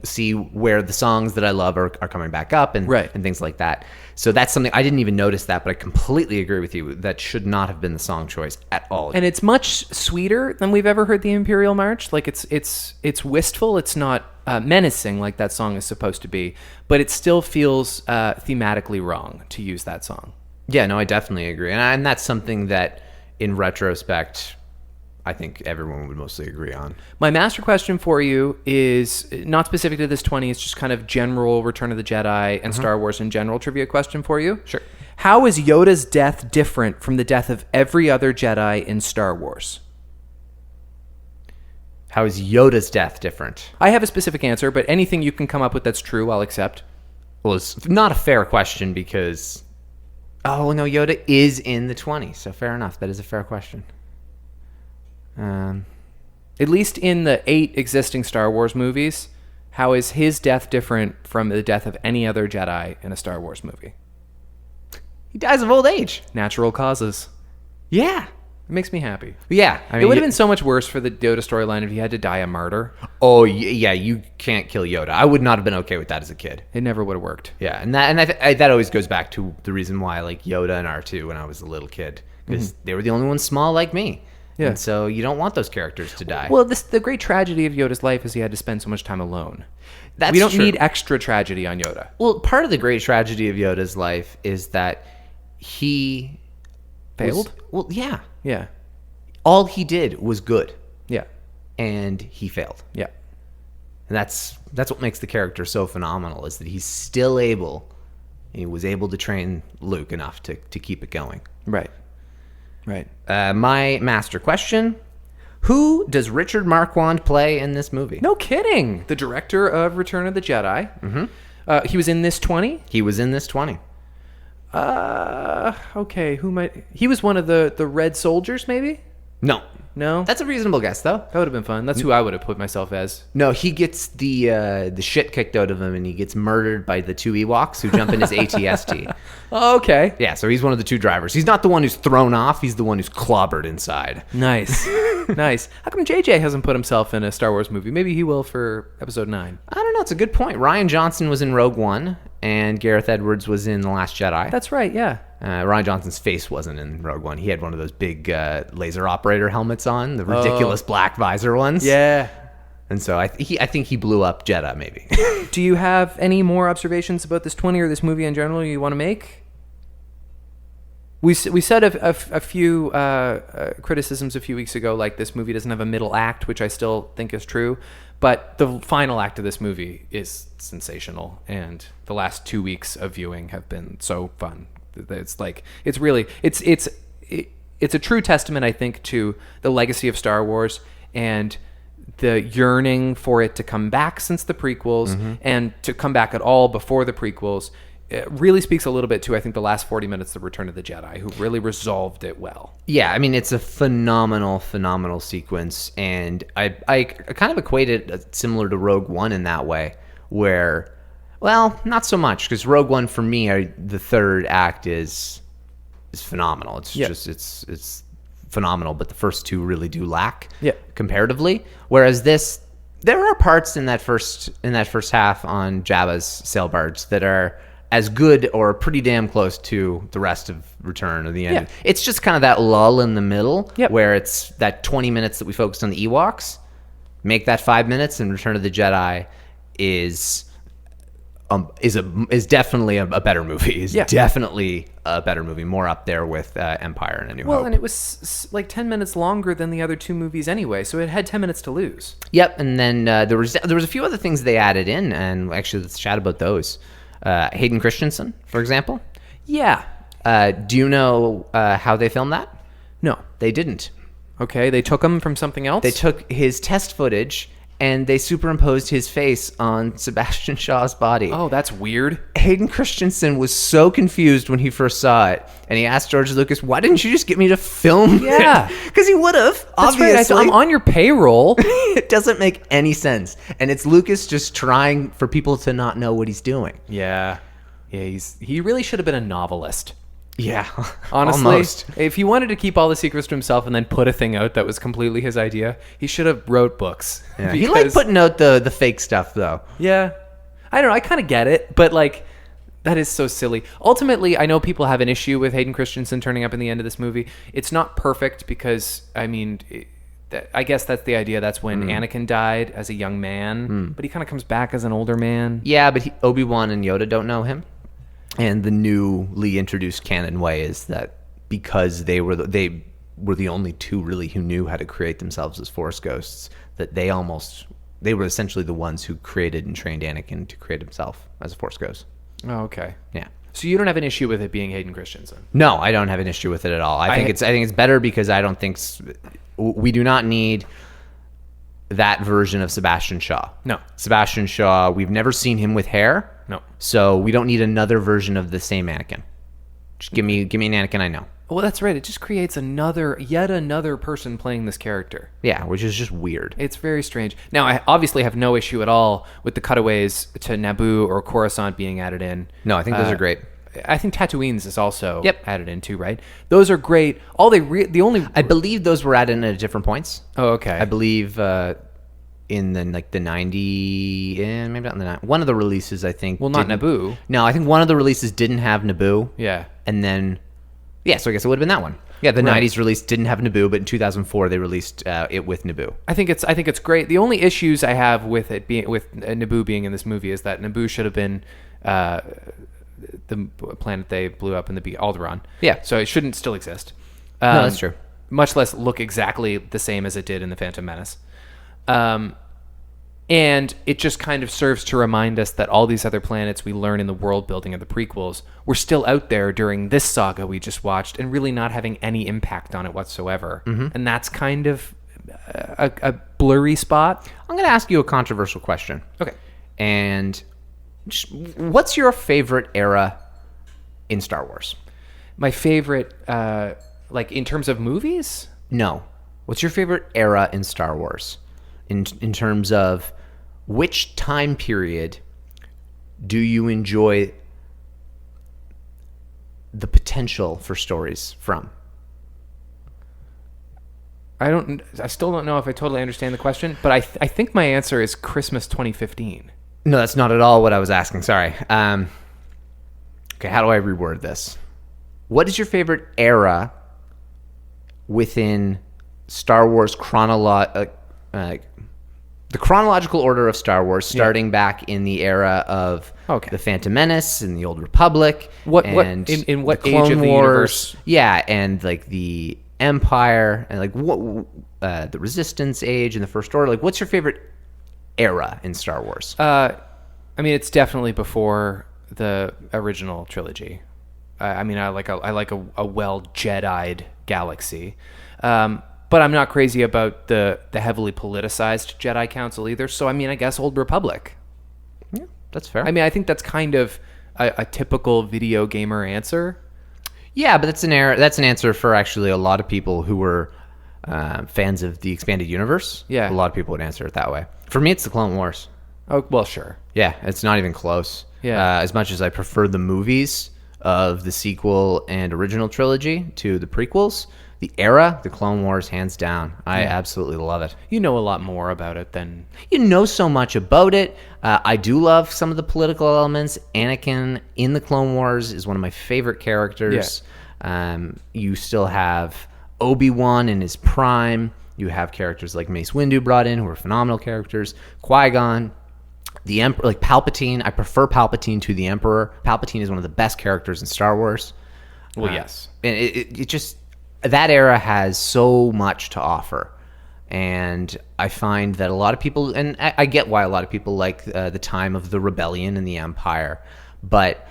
see where the songs that I love are coming back up and things like that. So that's something I didn't even notice that, but I completely agree with you. That should not have been the song choice at all. And it's much sweeter than we've ever heard the Imperial March. Like it's wistful. It's not menacing like that song is supposed to be, but it still feels thematically wrong to use that song. Yeah, no, I definitely agree. And that's something that, in retrospect, I think everyone would mostly agree on. My master question for you is not specific to this 20. It's just kind of general Return of the Jedi and Star Wars in general trivia question for you. Sure. How is Yoda's death different from the death of every other Jedi in Star Wars? How is Yoda's death different? I have a specific answer, but anything you can come up with that's true, I'll accept. Well, it's not a fair question because... Oh, no, Yoda is in the 20, so fair enough. That is a fair question. At least in the 8 existing Star Wars movies, how is his death different from the death of any other Jedi in a Star Wars movie? He dies of old age. Natural causes. Yeah. It makes me happy. Yeah. I mean, it would have been so much worse for the Yoda storyline if he had to die a martyr. Oh, yeah, you can't kill Yoda. I would not have been okay with that as a kid. It never would have worked. Yeah, and that always goes back to the reason why I like Yoda and R2 when I was a little kid, because they were the only ones small like me. Yeah. And so you don't want those characters to die. Well, the great tragedy of Yoda's life is he had to spend so much time alone. We don't need extra tragedy on Yoda. Well, part of the great tragedy of Yoda's life is that he... Failed? Yeah. Yeah. All he did was good. Yeah. And he failed. Yeah. And that's what makes the character so phenomenal, is that he's still able... He was able to train Luke enough to keep it going. Right. Right. My master question: who does Richard Marquand play in this movie? No kidding. The director of Return of the Jedi. Mm-hmm. He was in this 20? He was in this 20. Okay. Who might... He was one of the Red Soldiers, maybe? No. No? That's a reasonable guess, though. That would have been fun. That's who I would have put myself as. No, he gets the shit kicked out of him, and he gets murdered by the two Ewoks who jump in his ATST. Oh, okay. Yeah, so he's one of the two drivers. He's not the one who's thrown off. He's the one who's clobbered inside. Nice. Nice. How come JJ hasn't put himself in a Star Wars movie? Maybe he will for Episode 9. I don't know. It's a good point. Ryan Johnson was in Rogue One, and Gareth Edwards was in The Last Jedi. That's right, yeah. Ryan Johnson's face wasn't in Rogue One. He had one of those big laser operator helmets on, the ridiculous black visor ones. Yeah. And so I think he blew up Jeddah, maybe. Do you have any more observations about this 20 or this movie in general you want to make? We said a few criticisms a few weeks ago, like this movie doesn't have a middle act, which I still think is true. But the final act of this movie is sensational, and the last 2 weeks of viewing have been so fun. It's like it's a true testament, I think, to the legacy of Star Wars and the yearning for it to come back since the prequels and to come back at all before the prequels. It really speaks a little bit to, I think, the last 40 minutes of Return of the Jedi, who really resolved it well. Yeah, I mean, it's a phenomenal sequence, and I kind of equate it similar to Rogue One in that way, where, well, not so much, because Rogue One, for me, the third act is phenomenal. It's just, it's phenomenal, but the first two really do lack comparatively, whereas this, there are parts in that first half on Jabba's sail barge that are as good or pretty damn close to the rest of Return of the End. Yeah. It's just kind of that lull in the middle where it's that 20 minutes that we focused on the Ewoks. Make that 5 minutes, and Return of the Jedi is definitely a better movie. Is definitely a better movie, more up there with Empire and A New Hope. Well, and it was like 10 minutes longer than the other two movies anyway, so it had 10 minutes to lose. Yep, and then there was a few other things they added in, and actually let's chat about those. Hayden Christensen, for example. Yeah. Do you know how they filmed that? No. They didn't. Okay, they took him from something else? They took his test footage and they superimposed his face on Sebastian Shaw's body. Oh, that's weird. Hayden Christensen was so confused when he first saw it, and he asked George Lucas, "Why didn't you just get me to film Yeah. it?" Because he would have, Right, obviously. I'm on your payroll. It doesn't make any sense. And it's Lucas just trying for people to not know what he's doing. Yeah. Yeah, he really should have been a novelist. Yeah, Honestly, almost. If he wanted to keep all the secrets to himself and then put a thing out that was completely his idea, he should have wrote books. Yeah. He liked putting out the fake stuff, though. Yeah. I don't know. I kind of get it, but like, that is so silly. Ultimately, I know people have an issue with Hayden Christensen turning up in the end of this movie. It's not perfect because, I mean, I guess that's the idea. That's when Anakin died as a young man, but he kind of comes back as an older man. Yeah, but Obi-Wan and Yoda don't know him. And the newly introduced canon way is that because they were the only two really who knew how to create themselves as Force ghosts, that they were essentially the ones who created and trained Anakin to create himself as a Force ghost. Oh, okay. Yeah. So you don't have an issue with it being Hayden Christensen? No, I don't have an issue with it at all. I think it's better because I don't think we do not need that version of Sebastian Shaw. No. Sebastian Shaw, we've never seen him with hair. No. So we don't need another version of the same Anakin. Just give me an Anakin I know. Well, that's right. It just creates yet another person playing this character. Yeah, which is just weird. It's very strange. Now, I obviously have no issue at all with the cutaways to Naboo or Coruscant being added in. No, I think those are great. I think Tatooine's is also added in too, right? Those are great. I believe those were added in at different points. Oh, okay. I believe in the 90, maybe not in the 90, one of the releases, I think. Well, not Naboo. No, I think one of the releases didn't have Naboo. Yeah. And then, so I guess it would have been that one. Yeah, the 90s release didn't have Naboo, but in 2004 they released it with Naboo. I think it's great. The only issues I have with it being with Naboo being in this movie is that Naboo should have been the planet they blew up in the Alderaan. Yeah. So it shouldn't still exist. No, that's true. Much less look exactly the same as it did in The Phantom Menace. And it just kind of serves to remind us that all these other planets we learn in the world building of the prequels were still out there during this saga we just watched and really not having any impact on it whatsoever. Mm-hmm. And that's kind of a blurry spot. I'm going to ask you a controversial question. Okay. And what's your favorite era in Star Wars? My favorite, like in terms of movies? No. What's your favorite era in Star Wars? In terms of which time period do you enjoy the potential for stories from? I still don't know if I totally understand the question, but I think my answer is Christmas 2015. No, that's not at all what I was asking. Sorry. Okay, how do I reword this? What is your favorite era within Star Wars the chronological order of Star Wars, starting back in the era of the Phantom Menace and the Old Republic, In what the age Clone of the Wars, universe? Yeah, and like the Empire and like the Resistance age and the First Order. Like, what's your favorite era in Star Wars? I mean, it's definitely before the original trilogy. I mean, I like a well Jedi'd galaxy, but I'm not crazy about the heavily politicized Jedi Council either. So I mean, I guess Old Republic. Yeah, that's fair. I mean, I think that's kind of a typical video gamer answer. Yeah, but that's an answer for actually a lot of people who were fans of the expanded universe. Yeah, a lot of people would answer it that way. For me, it's the Clone Wars. Oh, well, sure. Yeah, it's not even close. Yeah. As much as I prefer the movies of the sequel and original trilogy to the prequels, the era, the Clone Wars, hands down. I absolutely love it. You know a lot more about it than... You know so much about it. I do love some of the political elements. Anakin in the Clone Wars is one of my favorite characters. Yeah. You still have Obi-Wan in his prime. You have characters like Mace Windu brought in, who are phenomenal characters. Qui-Gon. The Emperor, like Palpatine. I prefer Palpatine to the Emperor. Palpatine is one of the best characters in Star Wars. Well, yes. And it just... That era has so much to offer. And I find that a lot of people... And I get why a lot of people like the time of the rebellion and the Empire. But...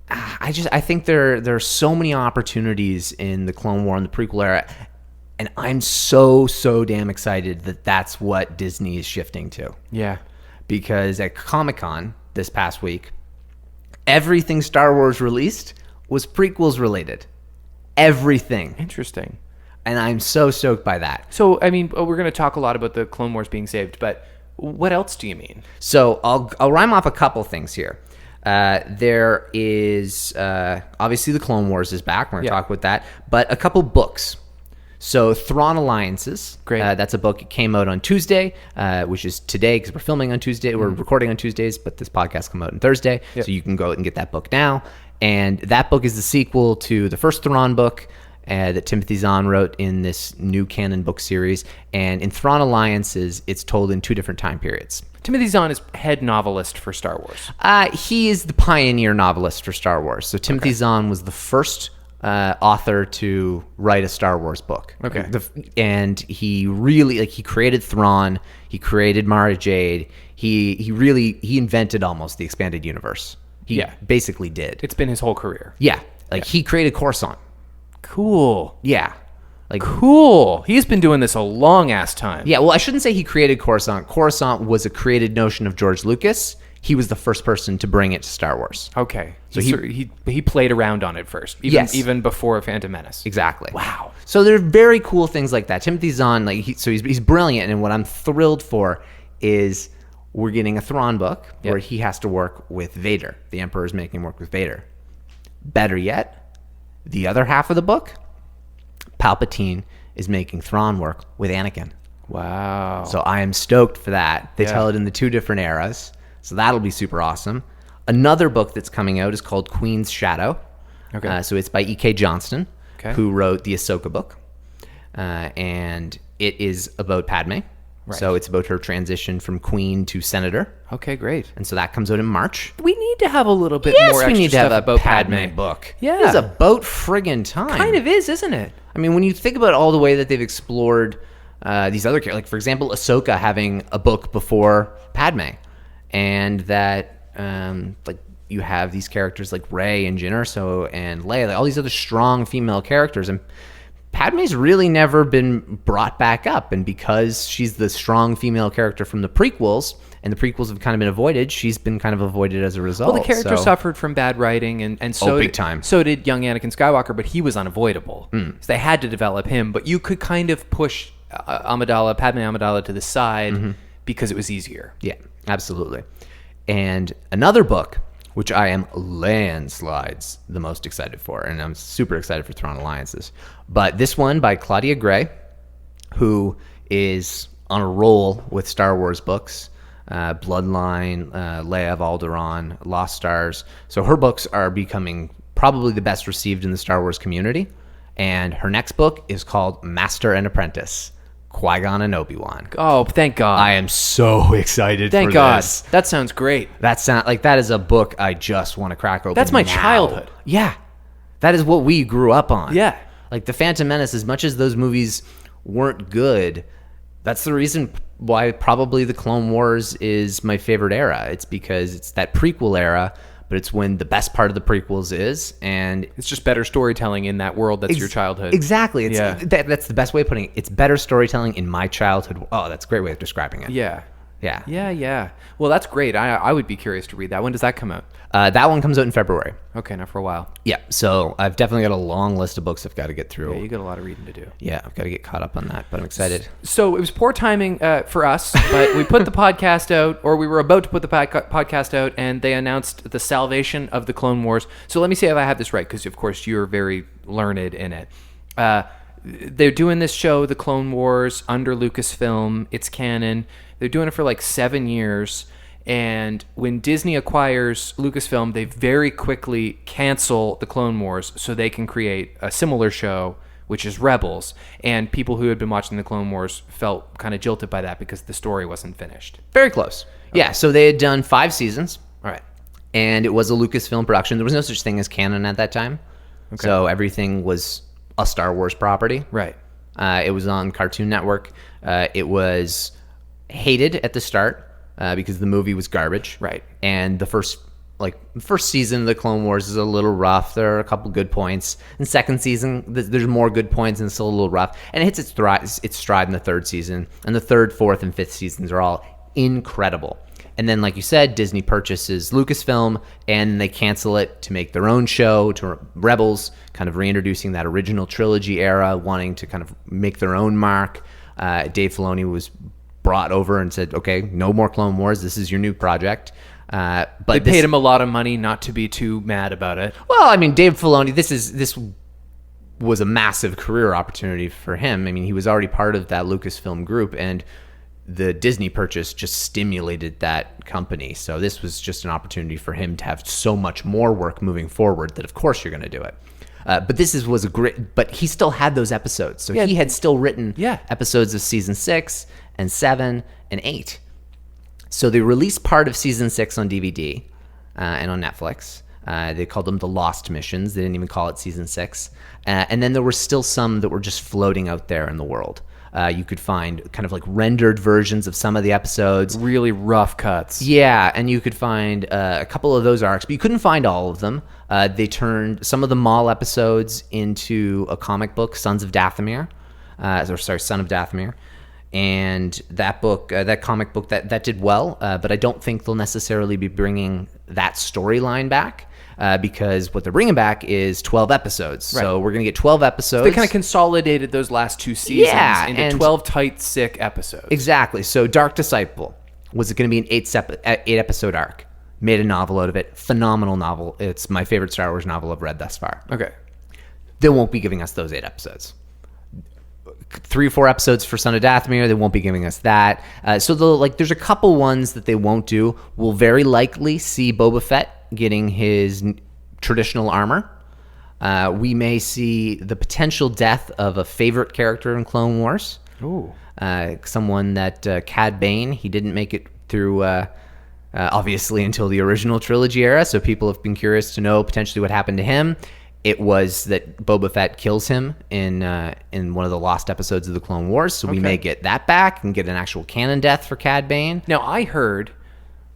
I think there are so many opportunities in the Clone War and the prequel era, and I'm so damn excited that that's what Disney is shifting to. Yeah. Because at Comic-Con this past week, everything Star Wars released was prequels related. Everything. Interesting. And I'm so stoked by that. So, I mean, we're going to talk a lot about the Clone Wars being saved, but what else do you mean? So I'll rhyme off a couple things here. There is obviously the Clone Wars is back. We're going to talk about that. But a couple books. So Thrawn Alliances. Great. That's a book. It came out on Tuesday, which is today because we're filming on Tuesday. We're recording on Tuesdays, but this podcast come out on Thursday. Yep. So you can go out and get that book now. And that book is the sequel to the first Thrawn book that Timothy Zahn wrote in this new canon book series. And in Thrawn Alliances, it's told in two different time periods. Timothy Zahn is head novelist for Star Wars. He is the pioneer novelist for Star Wars. So Timothy Zahn was the first author to write a Star Wars book. Okay. And he really, he created Thrawn. He created Mara Jade. He invented almost the expanded universe. He basically did. It's been his whole career. Yeah. He created Coruscant. Cool. Yeah. Cool. He's been doing this a long ass time. Yeah, well, I shouldn't say he created Coruscant. Coruscant was a created notion of George Lucas. He was the first person to bring it to Star Wars. Okay. So he played around on it first. Even before Phantom Menace. Exactly. Wow. So there are very cool things like that. Timothy Zahn, he's brilliant, and what I'm thrilled for is we're getting a Thrawn book where he has to work with Vader. The Emperor is making him work with Vader. Better yet, the other half of the book, Palpatine is making Thrawn work with Anakin. Wow. So I am stoked for that. They tell it in the two different eras. So that'll be super awesome. Another book that's coming out is called Queen's Shadow. Okay. So it's by E.K. Johnston, who wrote the Ahsoka book. And it is about Padme. Right. So it's about her transition from queen to senator. Okay, great. And so that comes out in March. We need to have a little bit more extra we need to have stuff a about Padme book. Yeah. It's about friggin' time. Kind of is, isn't it? I mean, when you think about all the way that they've explored these other characters, like, for example, Ahsoka having a book before Padme, and that, you have these characters like Rey and Jyn Erso and Leia, like all these other strong female characters, and Padme's really never been brought back up, and because she's the strong female character from the prequels, and the prequels have kind of been avoided, she's been kind of avoided as a result. Well, the character so. suffered from bad writing, and so big time. So did young Anakin Skywalker, but he was unavoidable. So they had to develop him, but you could kind of push Padme Amidala to the side because it was easier. Yeah, absolutely. And another book, which I am landslides the most excited for, and I'm super excited for Thrawn Alliances. But this one by Claudia Gray, who is on a roll with Star Wars books, Bloodline, Leia of Alderaan, Lost Stars. So her books are becoming probably the best received in the Star Wars community. And her next book is called Master and Apprentice, Qui-Gon and Obi-Wan. Oh, thank God. I am so excited Thank for God. this. That sounds great. That is a book I just want to crack open. That's my now. childhood. Yeah. That is what we grew up on. Yeah. Like The Phantom Menace, as much as those movies weren't good, that's the reason why probably the Clone Wars is my favorite era. It's because it's that prequel era, but it's when the best part of the prequels is, and It's just better storytelling in that world that's your childhood. Exactly. Yeah. That's the best way of putting it. It's better storytelling in my childhood. Oh, that's a great way of describing it. Yeah. Yeah. Yeah. Well, that's great. I would be curious to read that. When does that come out? That one comes out in February. Okay, not for a while. Yeah. So I've definitely got a long list of books I've got to get through. Yeah, you got a lot of reading to do. Yeah, I've got to get caught up on that, but I'm excited. So it was poor timing for us, but we put the podcast out, or we were about to put the podcast out, and they announced the salvation of the Clone Wars. So let me see if I have this right, because of course you're very learned in it. They're doing this show, The Clone Wars, under Lucasfilm. It's canon. They're doing it for like 7 years. And when Disney acquires Lucasfilm, they very quickly cancel the Clone Wars so they can create a similar show, which is Rebels. And people who had been watching the Clone Wars felt kind of jilted by that because the story wasn't finished. Very close. Okay. Yeah, so they had done 5 seasons. All right. And it was a Lucasfilm production. There was no such thing as canon at that time. Okay. So everything was a Star Wars property. Right. It was on Cartoon Network. It was hated at the start. Because the movie was garbage. Right. And the first season of the Clone Wars is a little rough. There are a couple good points. And second season, there's more good points and it's still a little rough. And it hits its stride in the third season. And the third, fourth, and fifth seasons are all incredible. And then, like you said, Disney purchases Lucasfilm and they cancel it to make their own show, to Rebels, kind of reintroducing that original trilogy era, wanting to kind of make their own mark. Dave Filoni was brought over and said, okay, no more Clone Wars. This is your new project. But they paid him a lot of money not to be too mad about it. Well, I mean, Dave Filoni, this was a massive career opportunity for him. I mean, he was already part of that Lucasfilm group, and the Disney purchase just stimulated that company. So this was just an opportunity for him to have so much more work moving forward that, of course, you're going to do it. But was a great. But he still had those episodes, so he had still written episodes of season 6 and 7 and 8. So they released part of season 6 on DVD and on Netflix. They called them the Lost Missions. They didn't even call it season 6. And then there were still some that were just floating out there in the world. You could find kind of like rendered versions of some of the episodes. Really rough cuts. Yeah, and you could find a couple of those arcs, but you couldn't find all of them. They turned some of the Maul episodes into a comic book, Son of Dathomir. And that book, that comic book, that did well, but I don't think they'll necessarily be bringing that storyline back. Because what they're bringing back is 12 episodes. Right. So we're going to get 12 episodes. They kind of consolidated those last 2 seasons into 12 tight, sick episodes. Exactly. So Dark Disciple was going to be an 8-episode arc. Made a novel out of it. Phenomenal novel. It's my favorite Star Wars novel I've read thus far. Okay. They won't be giving us those 8 episodes. 3 or 4 episodes for Son of Dathomir. They won't be giving us that. So there's a couple ones that they won't do. We'll very likely see Boba Fett getting his traditional armor. We may see the potential death of a favorite character in Clone Wars. Ooh. Someone that Cad Bane, he didn't make it through obviously until the original trilogy era, so people have been curious to know potentially what happened to him. It was that Boba Fett kills him in one of the lost episodes of the Clone Wars, so we may get that back and get an actual canon death for Cad Bane. Now, I heard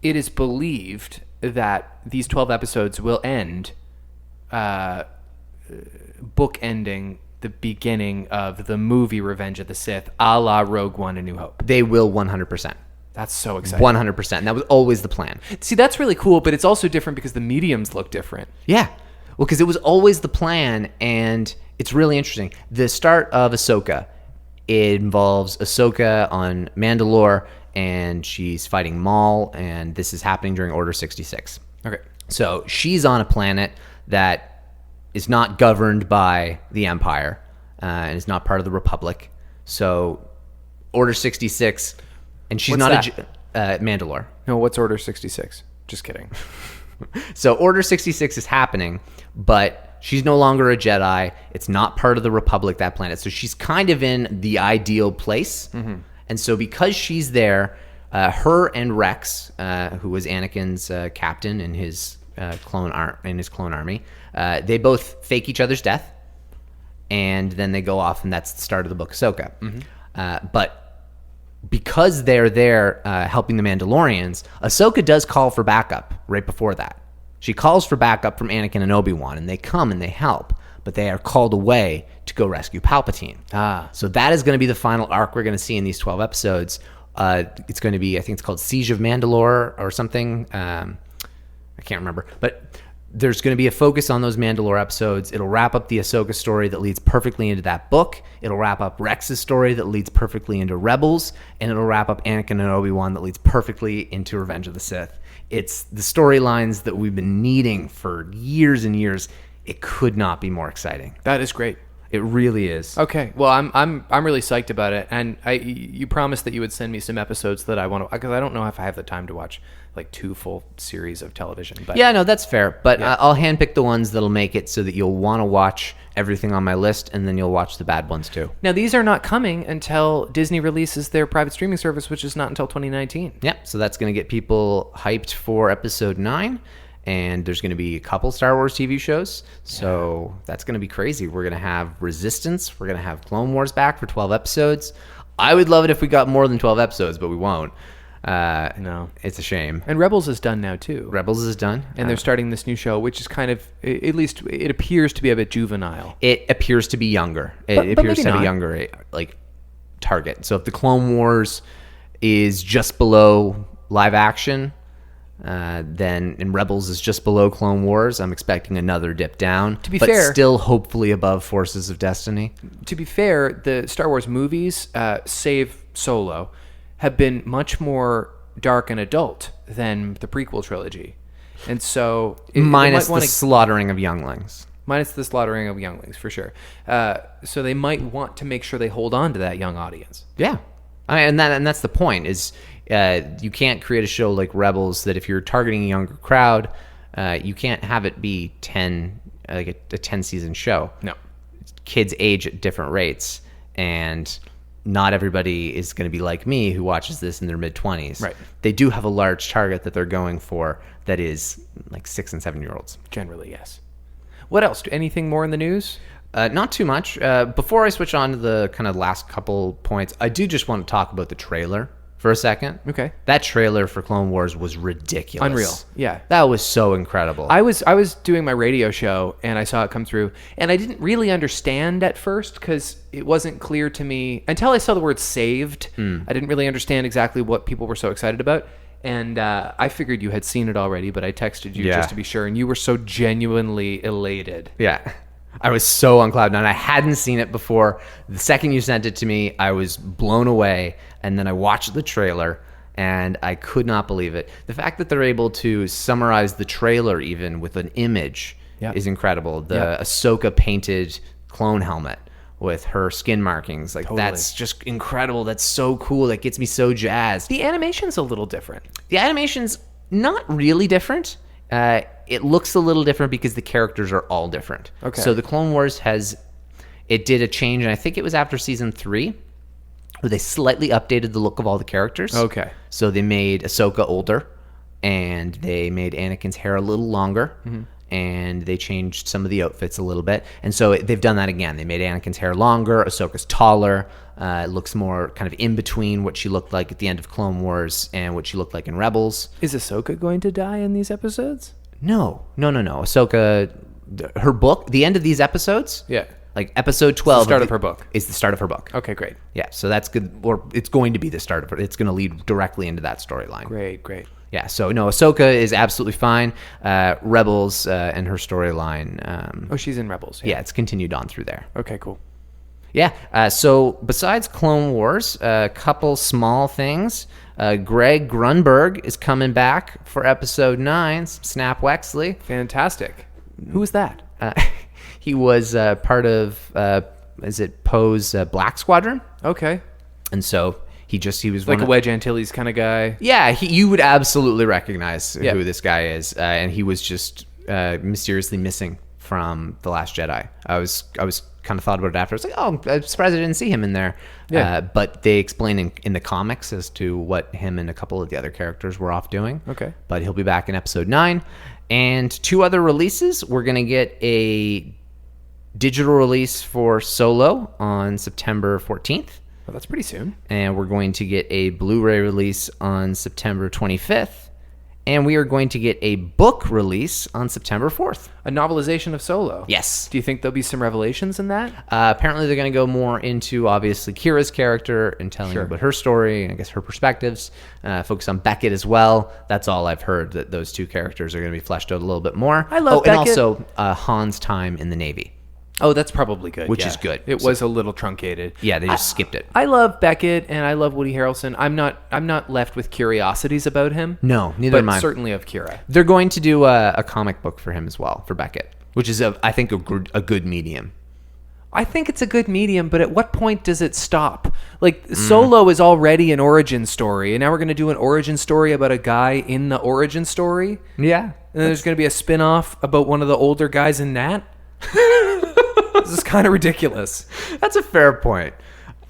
it is believed that these 12 episodes will end bookending the beginning of the movie Revenge of the Sith, a la Rogue One: A New Hope. They will 100%. That's so exciting. 100%. And that was always the plan. See, that's really cool, but it's also different because the mediums look different. Yeah. Well, because it was always the plan, and it's really interesting. The start of Ahsoka, it involves Ahsoka on Mandalore, and she's fighting Maul, and this is happening during Order 66. Okay. So she's on a planet that is not governed by the Empire and is not part of the Republic. So Order 66, and she's What's not Mandalore. No, what's Order 66? Just kidding. So Order 66 is happening, but she's no longer a Jedi. It's not part of the Republic, that planet. So she's kind of in the ideal place. Mm-hmm. And so because she's there, her and Rex, who was Anakin's captain in his clone army, they both fake each other's death, and then they go off, and that's the start of the book Ahsoka. Mm-hmm. But because they're there helping the Mandalorians, Ahsoka does call for backup right before that. She calls for backup from Anakin and Obi-Wan, and they come and they help, but they are called away to go rescue Palpatine. So that is going to be the final arc we're going to see in these 12 episodes. It's going to be, I think it's called Siege of Mandalore or something. I can't remember. But there's going to be a focus on those Mandalore episodes. It'll wrap up the Ahsoka story that leads perfectly into that book. It'll wrap up Rex's story that leads perfectly into Rebels. And it'll wrap up Anakin and Obi-Wan that leads perfectly into Revenge of the Sith. It's the storylines that we've been needing for years and years. It could not be more exciting. That is great. It really is. Okay, well, I'm really psyched about it, and you promised that you would send me some episodes that I want to, because I don't know if I have the time to watch like 2 full series of television. But yeah, no, that's fair. But I'll handpick the ones that'll make it so that you'll want to watch everything on my list, and then you'll watch the bad ones too. Now, these are not coming until Disney releases their private streaming service, which is not until 2019. Yep. So that's going to get people hyped for episode 9. And there's going to be a couple Star Wars TV shows. So that's going to be crazy. We're going to have Resistance. We're going to have Clone Wars back for 12 episodes. I would love it if we got more than 12 episodes, but we won't. No. It's a shame. And Rebels is done now, too. Rebels is done. And they're starting this new show, which is kind of, at least it appears to be a bit juvenile. It appears to be younger. It appears to have a younger target. So if the Clone Wars is just below live action, then in Rebels is just below Clone Wars, I'm expecting another dip down. To be fair, still hopefully above Forces of Destiny. To be fair, the Star Wars movies, save Solo, have been much more dark and adult than the prequel trilogy. And so... Minus the slaughtering of younglings. Minus the slaughtering of younglings, for sure. So they might want to make sure they hold on to that young audience. Yeah. And that's the point, is... you can't create a show like Rebels that if you're targeting a younger crowd, you can't have it be 10 like a 10-season show. No. Kids age at different rates, and not everybody is going to be like me who watches this in their mid-20s. Right. They do have a large target that they're going for that is like 6 and 7-year-olds. Generally, yes. What else? Anything more in the news? Not too much. Before I switch on to the kind of last couple points, I do just want to talk about the trailer for a second. Okay. That trailer for Clone Wars was ridiculous. Unreal. Yeah. That was so incredible. I was doing my radio show, and I saw it come through, and I didn't really understand at first because it wasn't clear to me until I saw the word saved. I didn't really understand exactly what people were so excited about. And I figured you had seen it already, but I texted you just to be sure, and you were so genuinely elated. Yeah. I was so on cloud nine. I hadn't seen it before. The second you sent it to me, I was blown away. And then I watched the trailer, and I could not believe it. The fact that they're able to summarize the trailer even with an image is incredible. The Ahsoka painted clone helmet with her skin markings. That's just incredible. That's so cool. That gets me so jazzed. The animation's a little different. The animation's not really different. It looks a little different because the characters are all different. Okay. So the Clone Wars did a change, and I think it was after season 3, where they slightly updated the look of all the characters. Okay. So they made Ahsoka older, and they made Anakin's hair a little longer, and they changed some of the outfits a little bit. And so they've done that again. They made Anakin's hair longer, Ahsoka's taller. It looks more kind of in between what she looked like at the end of Clone Wars and what she looked like in Rebels. Is Ahsoka going to die in these episodes? No. Ahsoka, her book, the end of these episodes, Like episode 12 start of her book. is the start of her book. Okay, great. Yeah, so that's good. Or it's going to be the start of her. It's going to lead directly into that storyline. Great. Yeah, so no, Ahsoka is absolutely fine. Rebels and her storyline. Oh, she's in Rebels. Yeah, it's continued on through there. Okay, cool. Yeah, so besides Clone Wars, a couple small things. Greg Grunberg is coming back for episode 9, Snap Wexley. Fantastic. Who is that? He was part of, is it Poe's Black Squadron? Okay. And so he was Like one a of- Wedge Antilles kind of guy. Yeah, you would absolutely recognize Yeah. who this guy is, and he was just mysteriously missing from The Last Jedi. I was kind of thought about it after. I was like, oh, I'm surprised I didn't see him in there. Yeah. But they explain in the comics as to what him and a couple of the other characters were off doing. Okay. But he'll be back in episode 9. And 2 other releases. We're going to get a digital release for Solo on September 14th. Well, that's pretty soon. And we're going to get a Blu-ray release on September 25th. And we are going to get a book release on September 4th. A novelization of Solo. Yes. Do you think there'll be some revelations in that? Apparently, they're going to go more into, obviously, Kira's character and telling Sure. about her story and, I guess, her perspectives. Focus on Beckett as well. That's all I've heard, that those 2 characters are going to be fleshed out a little bit more. I love and Beckett. also Han's time in the Navy. Oh, that's probably good. Which yeah. is good. It was a little truncated. Yeah, they just skipped it. I love Beckett and I love Woody Harrelson. I'm not left with curiosities about him. No, neither am but I. certainly of Kira. They're going to do a comic book for him as well, for Beckett, which is, I think, a good medium. I think it's a good medium, but at what point does it stop? Like, Solo is already an origin story, and now we're going to do an origin story about a guy in the origin story? Yeah. And then there's going to be a spin-off about one of the older guys in that? This is kind of ridiculous. That's a fair point.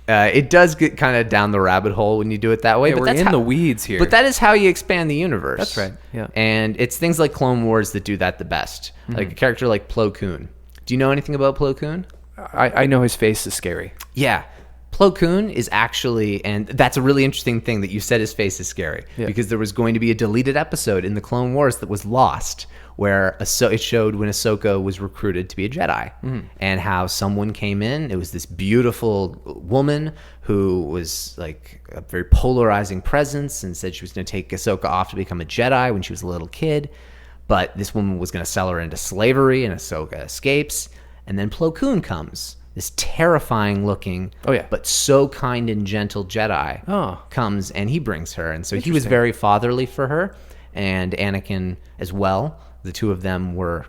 It does get kind of down the rabbit hole when you do it that way. Yeah, but we're that's in the weeds here. But that is how you expand the universe. That's right, yeah. And it's things like Clone Wars that do that the best. Like a character like Plo Koon. Do you know anything about Plo Koon? I know his face is scary. Yeah. Plo Koon is actually, and that's a really interesting thing that you said his face is scary, because there was going to be a deleted episode in the Clone Wars that was lost, where it showed when Ahsoka was recruited to be a Jedi, and how someone came in. It was this beautiful woman who was like a very polarizing presence and said she was going to take Ahsoka off to become a Jedi when she was a little kid, but this woman was going to sell her into slavery, and Ahsoka escapes, and then Plo Koon comes. This terrifying looking, but so kind and gentle Jedi comes, and he brings her. And so he was very fatherly for her, and Anakin as well. The 2 of them were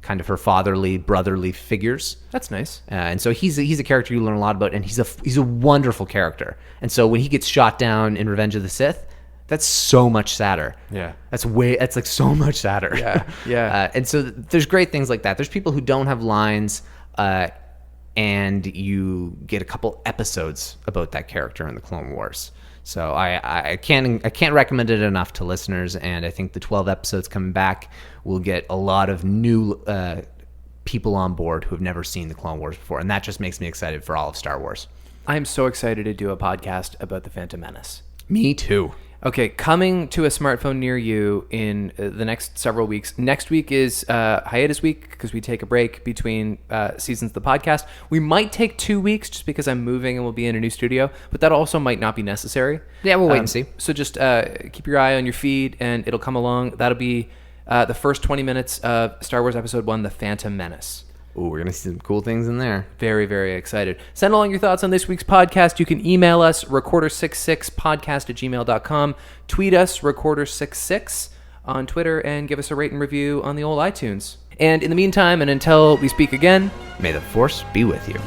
kind of her fatherly, brotherly figures. That's nice. And so he's a character you learn a lot about, and he's a wonderful character. And so when he gets shot down in Revenge of the Sith, that's so much sadder. Yeah. That's like so much sadder. Yeah. And so there's great things like that. There's people who don't have lines, and you get a couple episodes about that character in the Clone Wars. So I can't recommend it enough to listeners, and I think the 12 episodes coming back will get a lot of new people on board who have never seen the Clone Wars before, and that just makes me excited for all of Star Wars. I'm so excited to do a podcast about the Phantom Menace. Me too. Okay, coming to a smartphone near you in the next several weeks. Next week is hiatus week because we take a break between seasons of the podcast. We might take 2 weeks just because I'm moving and we'll be in a new studio, but that also might not be necessary. Yeah, we'll wait and see. So just keep your eye on your feed and it'll come along. That'll be the first 20 minutes of Star Wars Episode 1, The Phantom Menace. Ooh, we're going to see some cool things in there. Very, very excited. Send along your thoughts on this week's podcast. You can email us, recorder66podcast@gmail.com. Tweet us, recorder66 on Twitter, and give us a rate and review on the old iTunes. And in the meantime, and until we speak again, May the Force be with you.